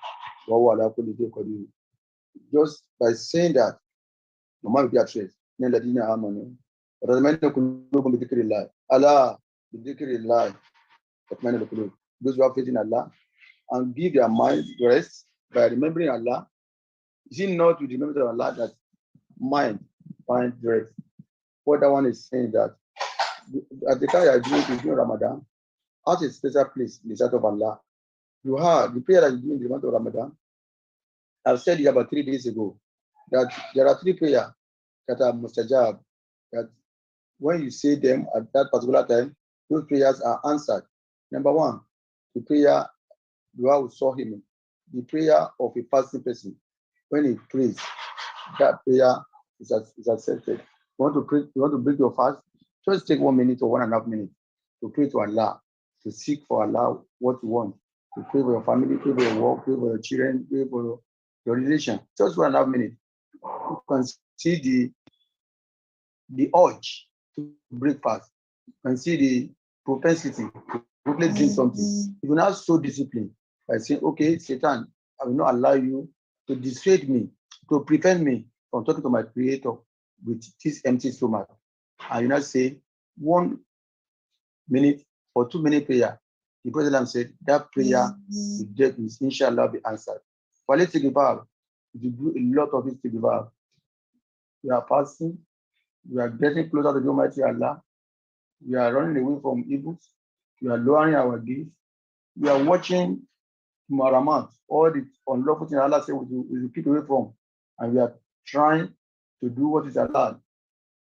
wa huwa ala kulli shay'in qadir. Just by saying that, no man will be at rest. Ladina amanu wa tatma'innu qulubuhum bi dhikrillah. Allah bi dhikrillah tatma'innu qulub. Those who have faith in Allah and give their mind rest by remembering Allah. Is it not with the remembrance of Allah that mind finds rest? What that one is saying that at the time you are doing Ramadan, at a special place in the sight of Allah. You have the prayer that you do in the month of Ramadan. I've said it about 3 days ago that there are 3 prayers that are mustajab, that when you say them at that particular time, those prayers are answered. Number 1, the prayer dua saw him, the prayer of a fasting person. When he prays, that prayer is accepted. You want to pray, you want to break your fast, just take 1 minute or 1.5 minutes to pray to Allah, to seek for Allah what you want. to pray for your family, pray for your work, pray for your children, pray for your relation. Just 1.5 minutes. You can see the urge to break fast. You can see the propensity to quickly drink something. You will now so disciplined by saying, okay, Satan, I will not allow you to dissuade me, to prevent me from talking to my creator with this empty stomach. And you now say 1 minute or 2 minute prayer. The Prophet said that prayer will inshallah be answered. But let's take a vow. You do a lot of this to the vow. You are fasting, you are getting closer to the Almighty Allah, we are running away from evils, we are lowering our gaze, we are watching Maramat, all the unlawful things Allah said we will keep away from, and we are trying to do what is allowed.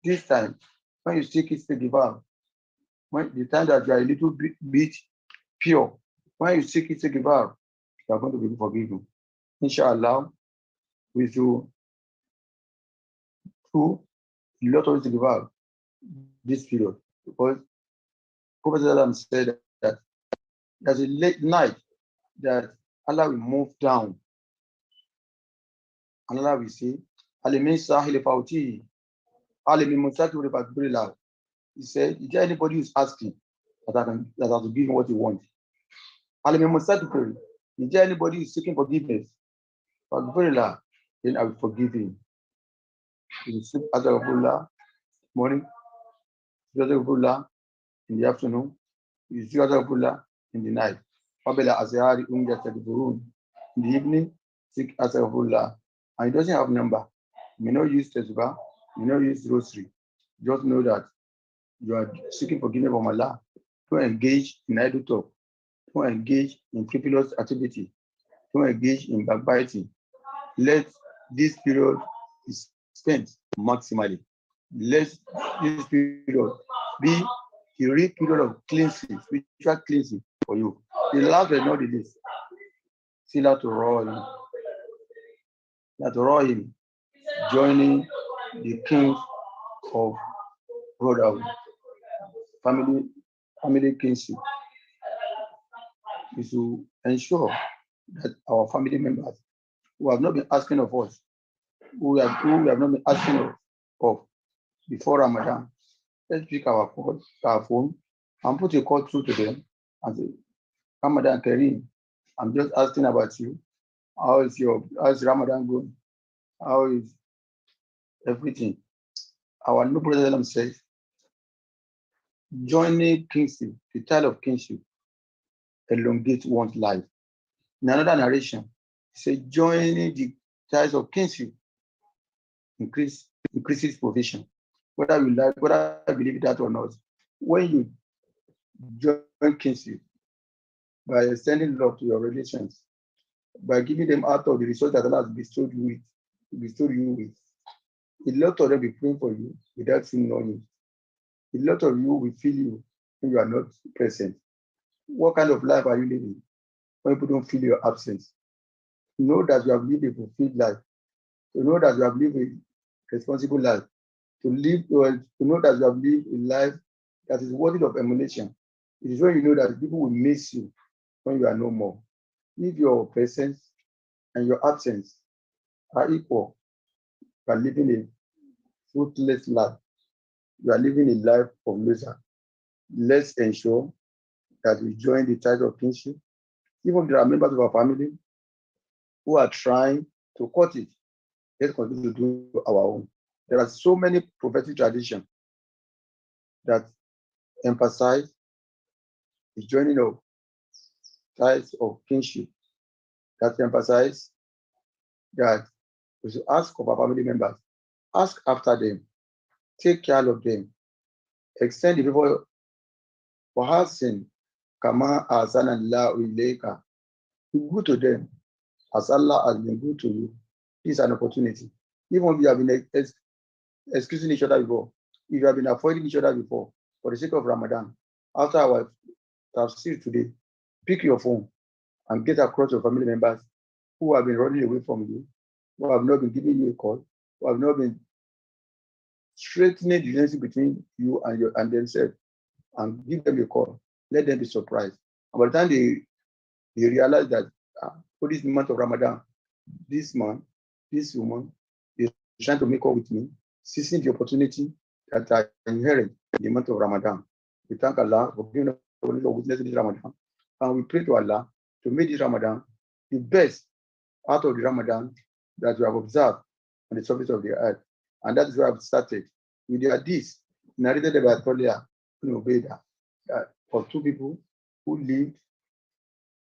This time, when you seek it, take the vow. When the time that you are a little bit pure, when you seek it, take the vow, you are going to be forgiven. Inshallah, we should do a lot of it to give out this period, because Prophet said that there's a late night that Allah will move down, and Allah will say, He said, is there anybody who's asking that I have to give him what he wants? Is there anybody who's seeking forgiveness? Then I will forgive him. You will seek Azarabullah morning, Azarabullah in the afternoon, you seek Azarabullah in the night. In the evening, seek Azarabullah. And it doesn't have number. You may not use Tesbah, you may not use rosary. Just know that you are seeking forgiveness from Allah. Don't engage in idle talk. Don't engage in frivolous activity. Don't engage in backbiting. Let this period be spent maximally. Let this period be the real period of cleansing, spiritual cleansing for you. The last but not the least, still to row him, joining the kings of brotherhood, family kinship, is to ensure that our family members who have not been asking of us, who we have not been asking of before Ramadan, let's pick our phone and put a call through to them and say, Ramadan Kareem, I'm just asking about you. How's Ramadan going? How is everything? Our new brother says, joining kinship, the tie of kinship, elongates one's life. In another narration, he said, joining the ties of kinship increases provision. Whether you believe that or not, when you join kinship by extending love to your relations, by giving them out of the resource that Allah has bestowed you with, a lot of them will pray for you without you knowing. A lot of you will feel you when you are not present. What kind of life are you living when people don't feel your absence? Know that you have lived a fulfilled life. To know that you have lived a responsible life. To know that you have lived a life that is worthy of emulation. It is when you know that people will miss you when you are no more. If your presence and your absence are equal, you are living a fruitless life. You are living a life of loser. Let's ensure that we join the ties of kinship. Even if there are members of our family who are trying to cut it, let's continue to do our own. There are so many prophetic traditions that emphasize the joining of ties of kinship, that emphasize that we should ask of our family members, ask after them, take care of them, extend the people for Hassan, Kama Azanallah Uleka. Be good to them as Allah has been good to you. This is an opportunity. Even if you have been excusing each other before, if you have been avoiding each other before, for the sake of Ramadan, after our tafsir today, pick your phone and get across your family members who have been running away from you, who have not been giving you a call, who have not been straightening the relationship between you and themselves, and give them a call. Let them be surprised. And by the time he realized that for this month of Ramadan, this man, this woman is trying to make up with me, seizing the opportunity that I inherit in the month of Ramadan. We thank Allah for giving us the opportunity of witnessing this Ramadan. And we pray to Allah to make this Ramadan the best out of the Ramadan that we have observed on the surface of the earth. And that is where I've started with the hadith narrated by Tolia Ubeda of two people who lived,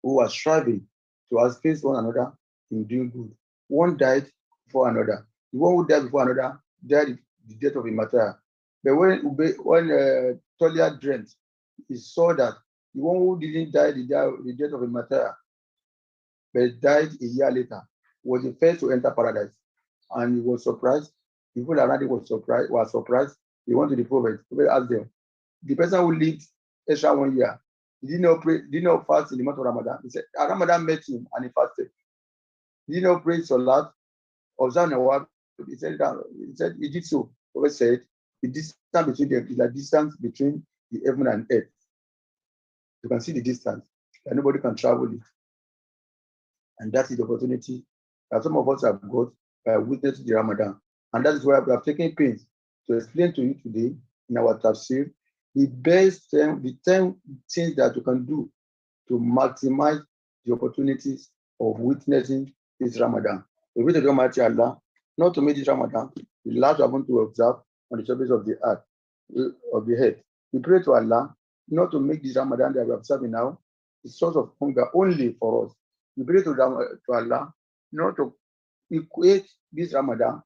who were striving to outpace one another in doing good. One died before another. The one who died before another died the death of a martyr. But when Tolia dreamt, he saw that the one who didn't die the death of a martyr, but died a year later, was the first to enter paradise. And he was surprised. People around him were surprised. He went to the prophet. The prophet asked them, the person who lived extra 1 year, he did not fast in the month of Ramadan. He said, Ramadan met him and he fasted. He did not pray Salat, observe Nawab. He said he did so. The prophet said, the distance between them is the distance between the heaven and earth. You can see the distance, and nobody can travel it. And that is the opportunity that some of us have got by witnessing the Ramadan. And that is why we have taken pains to explain to you today in our tafsir the 10 things that you can do to maximize the opportunities of witnessing this Ramadan. We pray to the Almighty Allah not to make this Ramadan the last we are going to observe on the surface of the earth, of the head. We pray to Allah not to make this Ramadan that we are observing now the source of hunger only for us. We pray to Allah not to equate this Ramadan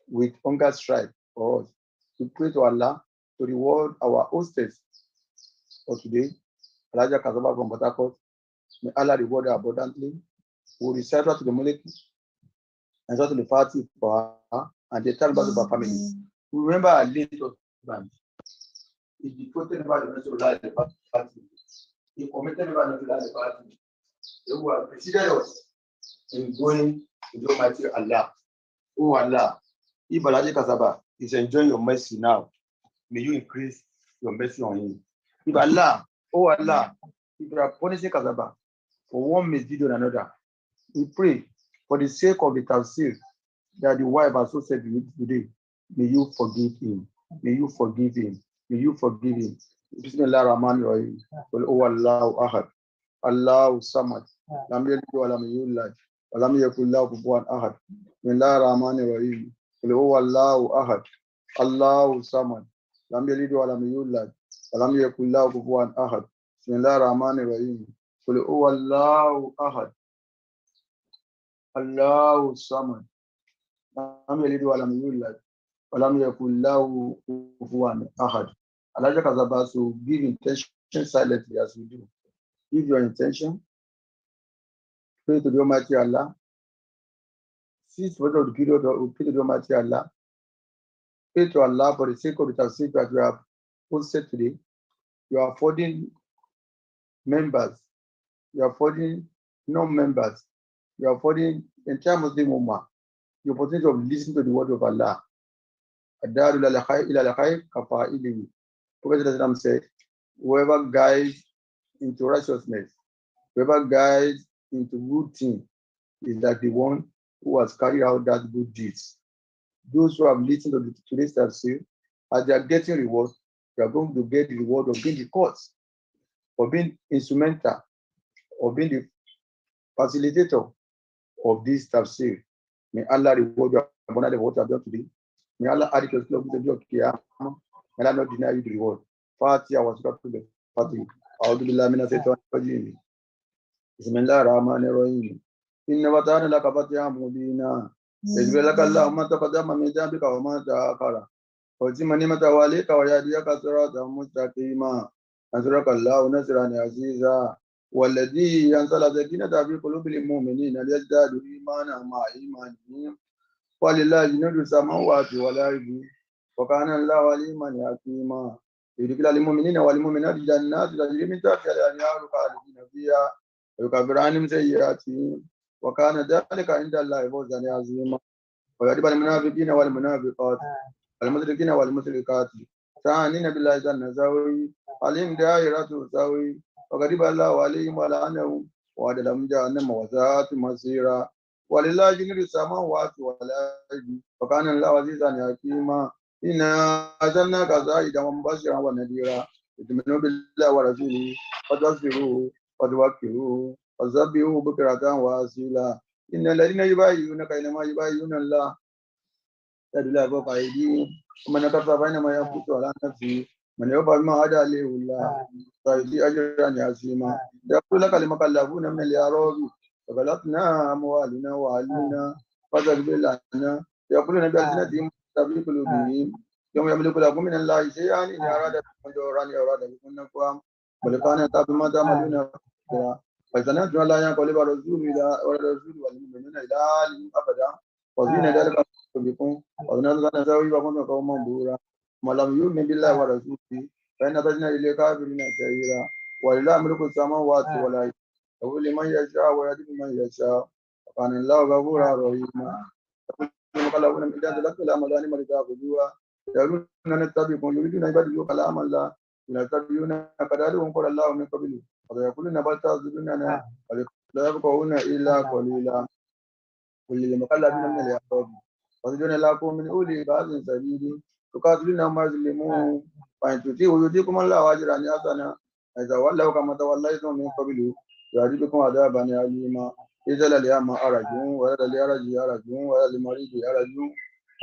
with hunger strike for us. We pray to Allah to reward our hostess for today, Elijah Kazaba from Port Harcourt. May Allah reward her abundantly. We recite her to the Mulek and to the party for her and the Taliban of her family. We remember our late husband. He devoted about the rest of life the party. He committed about the party. They were preceded us in going to the Almighty Allah. Oh Allah, if Elijah Kazaba is enjoying your mercy now, may you increase your mercy on him. If Allah, oh Allah, if you are punishing Kazaba for one misdeed or another, we pray for the sake of the tafsir that the wife has so said today, may you forgive him. May you forgive him. May you forgive him. Bismillah Rahman Rahim. Oh Allah Ahad. Allahu Samad. Lam yalid wa lam yulad. Wa lam yakul lahu kufuwan ahad. Bismillah Rahman Rahim. Oh Allahu Ahad. Allahu Samad. Lam yalid wa lam yulad. Wa lam yakul lahu kufuwan ahad. Bismillah Rahman Rahim. Oh Allahu Ahad. Allahu Samad. Lam yalid wa lam yulad. Wa lam yakul lahu kufuwan ahad. Elijah Kazaba, so give intention silently as we do. Give your intention. Pray to the Almighty Allah. Cease for the period of pray to the Almighty Allah. Pray to Allah for the sake of the tafsir that we have posted today. You are affording members. You are affording non-members. You are affording entire Muslim Ummah the opportunity of listening to the word of Allah. Prophet said, whoever guides into righteousness, whoever guides into good things is like the one who has carried out that good deeds. Those who have listened to today's tafsir, as they are getting reward, they are going to get the reward of being the cause, of being instrumental, of being the facilitator of this tafsir. May Allah reward you abundantly for what you have done today. May Allah add to your glory of Qiyamah. May Allah not deny you the reward. Fatiha was got to the Fatiha. أعوذ بالله من الشيطان الرجيم. بسم الله الرحمن الرحيم. إن فتحنا لك فتحا مبينا. يغفر لك الله ما تقدم من ذنبك وما تأخر. ويتم نعمته عليك ويهديك صراطا مستقيما. نصرك الله نصرا عزيزا. والذي أنزل السكينة في قلوب المؤمنين ليزدادوا إيمانا مع إيمانهم. ولله جنود السماوات والأرض. وكان الله عليما حكيما. يدخل المؤمنين والمؤمنات جنات تجري من تحتها الأنهار خالدين فيها ويكفر عنهم سيئاتهم وكان ذلك عند الله فوزا عظيما. ويعذب المنافقين والمنافقات والمشركين والمشركات ثانين بالله ظن سوي عليهم دائرة سوي وغضب الله عليهم ولعنهم وأدلهم جهنم وساءت مصيرا ولله جنود السماوات والأرض وكان الله عزيزا حكيما إنا أرسلناك شاهدا ومبشرا ونذيرا لتؤمنوا بالله ورسوله وتصبروا وتوكلوا وسبحوه بكرة وأصيلا إن الذين يبايعونك إنما يبايعون الله يد الله فوق أيديهم ومن كفر فإنما ينكث على نفسه من يوفى بما عدا عليه الله فيؤتي أجرا عظيما يقول لك المكلفون من الأعراب فبلغنا أموالنا وأهلنا فاستغفر لنا يقولون بألسنتهم في قلوبهم يوم يملك لكم من الله شيئا إن أراد بكم ضرا أراد بكم نفعا بل كان بما تعملون خبيرا فسنجعل لا ينقلب الرسول والمؤمنون إلى أهلهم أبدا وزين ذلك بكم ونزلنا سوي بكم قوما بورا ما لم يؤمن بالله ورسوله فإن تجنا إليه كافرين سعيرا ولله ملك السماوات والأرض يقول لمن يشاء ويهدي من يشاء وكان الله غفورا رحيما المكلفون من جهة لك لا مدان لتأخذوها يقولون نتبعكم يريدون أن يبدلوا كلام الله يتبعون كذلك قال الله من قبله ويقولون بل تعذبوننا ولا يبقون إلا قليلا وللمكلفين من الأعراب وتجون لكم من أولي بأس شديد تقاتلون وما يظلمون فإن تطيعوا يؤتكم الله أجرا حسنا إذا ولوا كما توليتم من قبل يعذبكم عذابا أليما إذا لليام أرجون ولا للأرج أرجون ولا للمريض أرجون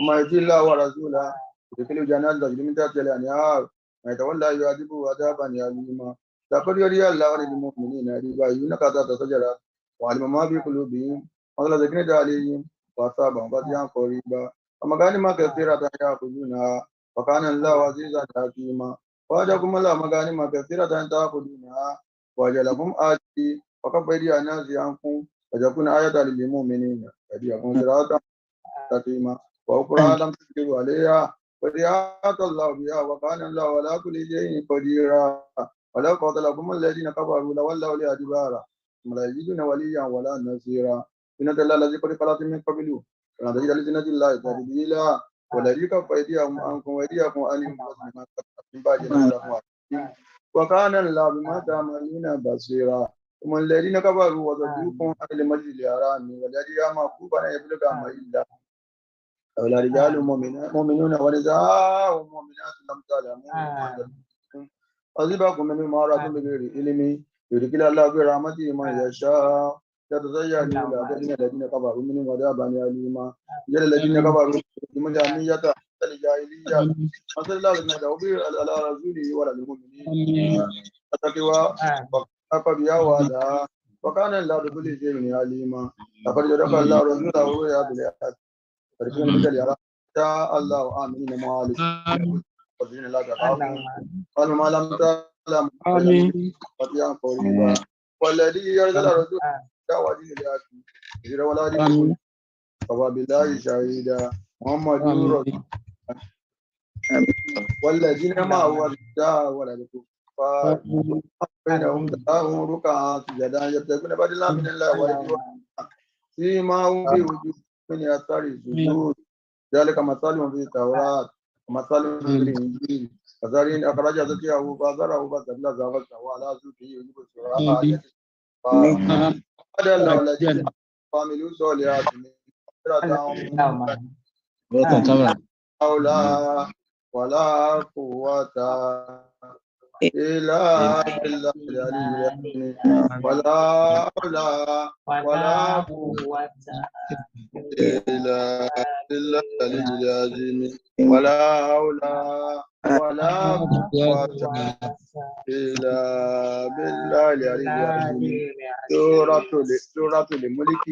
وما يطيع الله ورسوله يدخل جنات تجري من تحتها الأنهار ويتولى يعذبه عذابا أليما لقد يري الله للمؤمنين يبايعونك تحت شجرة وعلم ما في قلوبهم ولا ذكرت عليهم وأصابهم فتيا قريبا ومغانم كثيرة يأخذونها وكان الله عزيزا حكيما وأجاكم الله مغانم كثيرة تأخذونها وأجلكم آتي وكف أيدي الناس عنكم وتكون آية للمؤمنين يهديكم صراطا مستقيما وأخرى لم تقدروا عليها وَيَأْتَ اللَّهُ بِهَا وَكَانَ اللَّهُ عَلَى كُلِّ شَيْءٍ قَدِيرًا وَلَوْ قَاتَلَكُمُ الَّذِينَ كَفَرُوا لَوَلَّوُا الْأَدْبَارَ ثُمَّ لَا يَجِدُونَ وَلِيًّا وَلَا نَصِيرًا سُنَّةَ اللَّهِ الَّتِي قَدْ خَلَتْ مِن قَبْلُ وَلَن تَجِدَ لِسُنَّةِ اللَّهِ تَبْدِيلًا وَالَّذِي كَفَّ أَيْدِيَهُمْ عَنكُمْ وَأَيْدِيَكُمْ عَنْهُمْ من بعد نصركم وكان الله بما تعملون بصيرا ثم الذين كفروا وصدوكم عن المسجد الحرام والذي معكوفا يبلغ ما إلا أولى رجال مؤمنون ونساء مؤمنات لم تعلموا أصيبكم من مرض بغير علم يدخل الله برحمته من يشاء يتزينوا الذين كفروا منهم عذابا أليما جل الذين كفروا من جهمية الجاهلية مثل الله الذين دعوا على رسوله ولا المؤمنين فتقوا وكفى بها وعدا وكان الله بكل شيء عليما لقد صدق الله رسوله ويا بالحق فرسول مثل يرى شاء الله آمين معالج وزين لا تخافوا قالوا ما لم تعلم فتيا قريبا والذي يرسل رسوله دعوة للياتي غير ولا دين وكفى بالله شهيدا محمد رسول والذين معه أشداء ولا الكفار بينهم تراهم ركعا سجدا يبتغون فضلا من الله ورضوانا سيماهم في وجوههم من أثر السجود ذلك مثلهم في التوراة ومثلهم في الإنجيل كزرع أخرج زكيه فأزره فاستغلظ فاستوى على سوقه يجيب الزراع هذا الله الذين عملوا الصالحات مغفرة حول ولا قوة إلا بالله العلي العظيم ولا حول ولا قوة إلا بالله العلي العظيم ولا حول ولا قوة إلا بالله العلي العظيم سورة الملك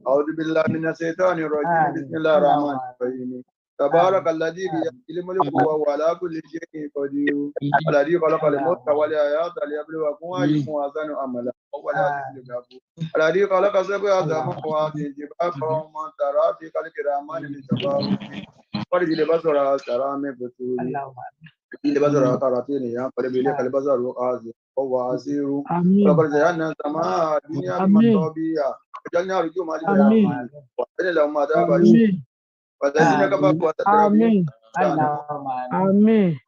أعوذ بالله من الشيطان الرجيم بسم الله الرحمن الرحيم تبارك الذي بيده الملك وهو على كل شيء قدير الذي خلق الموت والحياة ليبلوكم أيكم أحسن عملا وهو العزيز الغفور الذي خلق سبع سماوات طباقا وما ترى في خلق الرحمن من تفاوت فرج البصر ترى من فتور البصر كرتين يا قرب إليك البصر وقاسي وهو عسير ولقد زينا السماء الدنيا بمصابيح وجعلنا رجوما للشياطين وأعتدنا لهم عذاب الجحيم والذين كفروا وتتبعوا آمين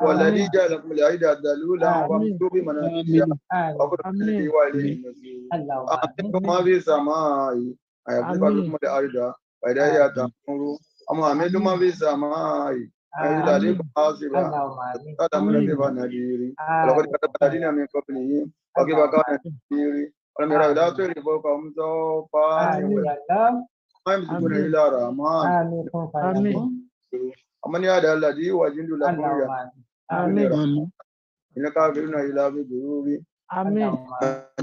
والذي جعل لكم العيد ذلولا وامشوا بمناكبها وكلوا من رزقه واليه النشور أأمنتم ما في السماء أن يخسف بكم الأرض فإذا هي تمور أم أمنتم ما في السماء أن يرسل عليكم حاصبا فتعلمون كيف نذير ولقد كتب الذين من قبلهم وكيف كان نذير ولم يروا إلى طير فوقهم صافات ما يمسكون إلا الرحمن أمن يهدى الذي هو جند لكم إن كافرون إلى في غرور أمن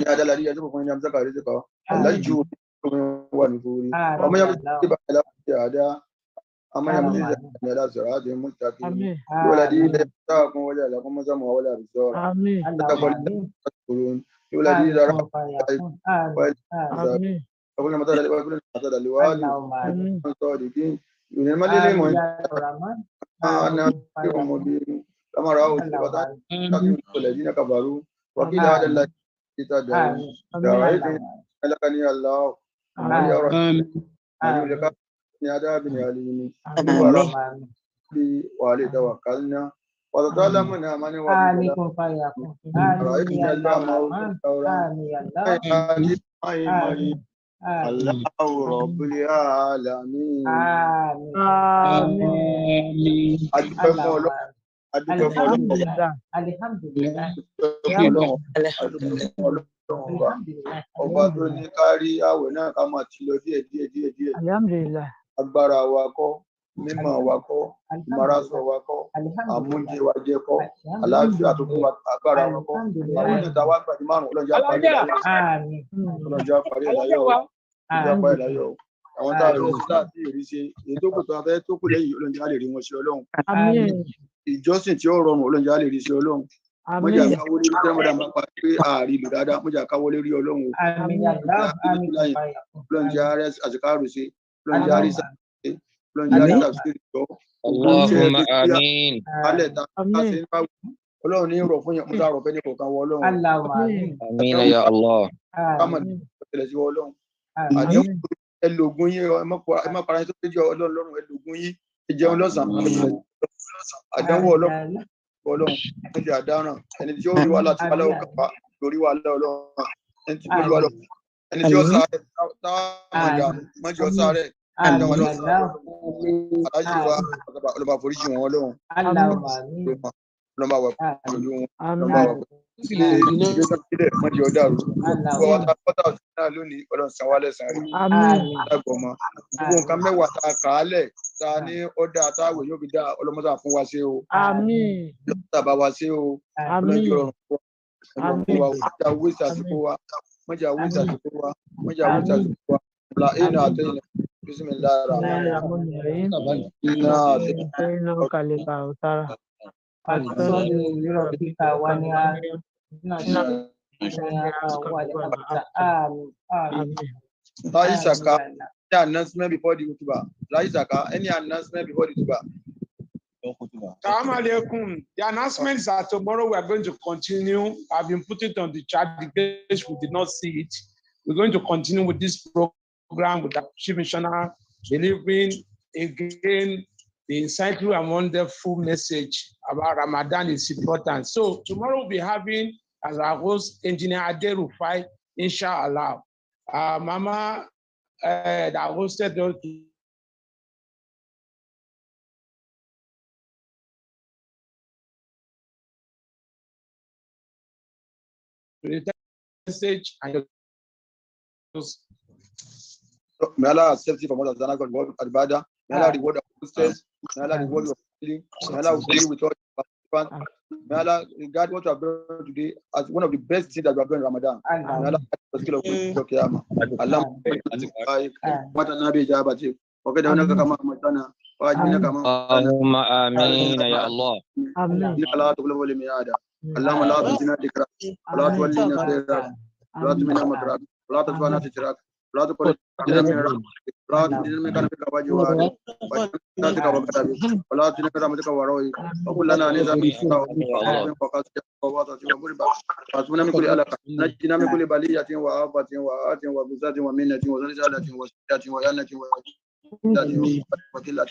يهدى الذي يرزقكم إن يمسك رزقه الذي يجوع ونفور ومن يمسك إلى هدى أمن يمسك إلى صراط مستقيم والذي يخلقكم وجعل لكم سمعا ولا أبصارا تذكرون والذي ذرأكم وكل ما تدل لوالد صادقين من الملل من أنا مبين كما رأوا سبحانه الذين كفروا وقيل هذا الذي تدعون دعوة لكني الله ومن يرى من يملك من عذاب أليم وربي وعليه توكلنا وتظلمنا من وبي رأينا الجامع الله رب العالمين ọba tó ní kárí àwẹ̀ náà ká máa ti lọ díẹ̀ agbára wa kọ́ mímọ̀ wa kọ́ ìmárasọ wa kọ́ àmújẹ wa jẹ kọ́ àlàáfíà tó fún wa agbára wa kọ́ àwọn oníta wa gbàdí márùn ọlọ́jà parí ẹ̀láyọ̀ àwọn tá a lọ sí láti rí ṣe èyí tó kù tó a fẹ́ tó kù lẹ́yìn ọlọ́jà lè rí wọn ṣe ọlọ́run ìjọsìn tí ó rọrùn ọlọ́jà lè rí ṣe ọlọ́run mọ́jà káwọ́ lérí tẹ́ mọ́dà máa pa pé ààrí lò dáadáa mọ́jà káwọ́ lérí ọlọ́run ọlọ́njà rẹ̀ àṣìkárò ṣe ọlọ́njà rí sàṣe ọlọ́njà rí sàṣe ìjọ Allahumma amin. alẹ́ ta ṣe ń bá ọlọ́run ní rọ̀ fún yẹn mọ́tà rọ̀ fẹ́ ní kọ̀ọ̀kan wọ ọlọ́run Amin ya Allah. kámọ̀ ní ọ̀tẹ̀lẹ̀ sí ọlọ́run àdéhùn ẹlògún yín ẹ má para yín tó péjọ ọlọ́run lọ́rùn ẹlògún yín ìjẹun lọ́sàn-án àdánwò ọlọ́run wọ́n ti àdáràn ẹni tí ó rí wà láti wálẹ̀ ọ̀kàpá lórí wà lẹ́ ọlọ́run ẹni tí ó rí wà lọ ẹni tí ó sáré táwọn mọ́jọ sáré aláàjì wa ọlọ́ba foríjì wọn ọlọ́run ọlọ́ba wà pẹ̀lú wọn ọlọ́ba wà pẹ̀lú ilé mọ́jọ dàrú pọ́tà náà lónìí ọlọ́run san wálẹ̀ sáré lágbọ̀mọ́ gbogbo nǹkan mẹ́wàá tá a kà á lẹ̀ ta ní ọ̀dà táwẹ̀ yóò fi dá ọlọ́mọdé fún wa ṣe o ọlọ́mọdé bá wa ṣe o ọlọ́jọ́ ọ̀run fún wa mọ́jà wíṣà àsìkò wa mọ́jà wíṣà àsìkò wa mọ́jà wíṣà àsìkò wa ọ̀la ẹ̀yìn àtẹ̀yìn bismillahir rahmanir rahim. Any announcement before the khutbah? Any announcement before the khutbah? Assalamu alaikum. The announcement is that tomorrow we are going to continue. I've been putting it on the chat in case we did not see it. We're going to continue with this program with the Chief Missioner delivering again the insightful and wonderful message about Ramadan is important. So tomorrow we'll be having as our host Engineer Ade Rufai, inshallah. Mama that hosted us message and may Allah accept it from all of Zana God, Adibada. May Allah reward our hostess. May Allah reward your family. May Allah be with us May Allah regard what you have done today as one of the best things that you have done in Ramadan. May Allah Allah اللهم آمين يا الله. اللهم لا تزنا ذكرك ولا تولينا خيرك ولا تمنع مكرك ولا تدفعنا تجرك ولا تقربنا من رحمتك ولا تدين من كنفك وجوارك ولا تدين رحمتك وروي وقل لنا نزام واسمنا من كل ألق نجنا من كل بلية وآفة وآت وبزات ومنة وزلزالة وشدة ويانة وكلة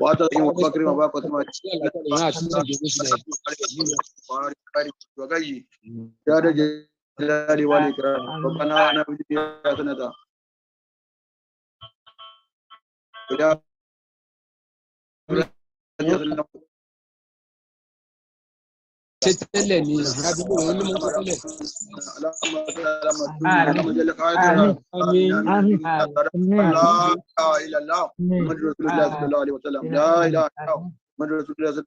واتقوا وبكر وباقة وغي يا جلال والإكرام ربنا أنا بدي حسنة لا إله إلا الله محمد رسول الله صلى الله عليه وسلم لا إله إلا الله محمد رسول الله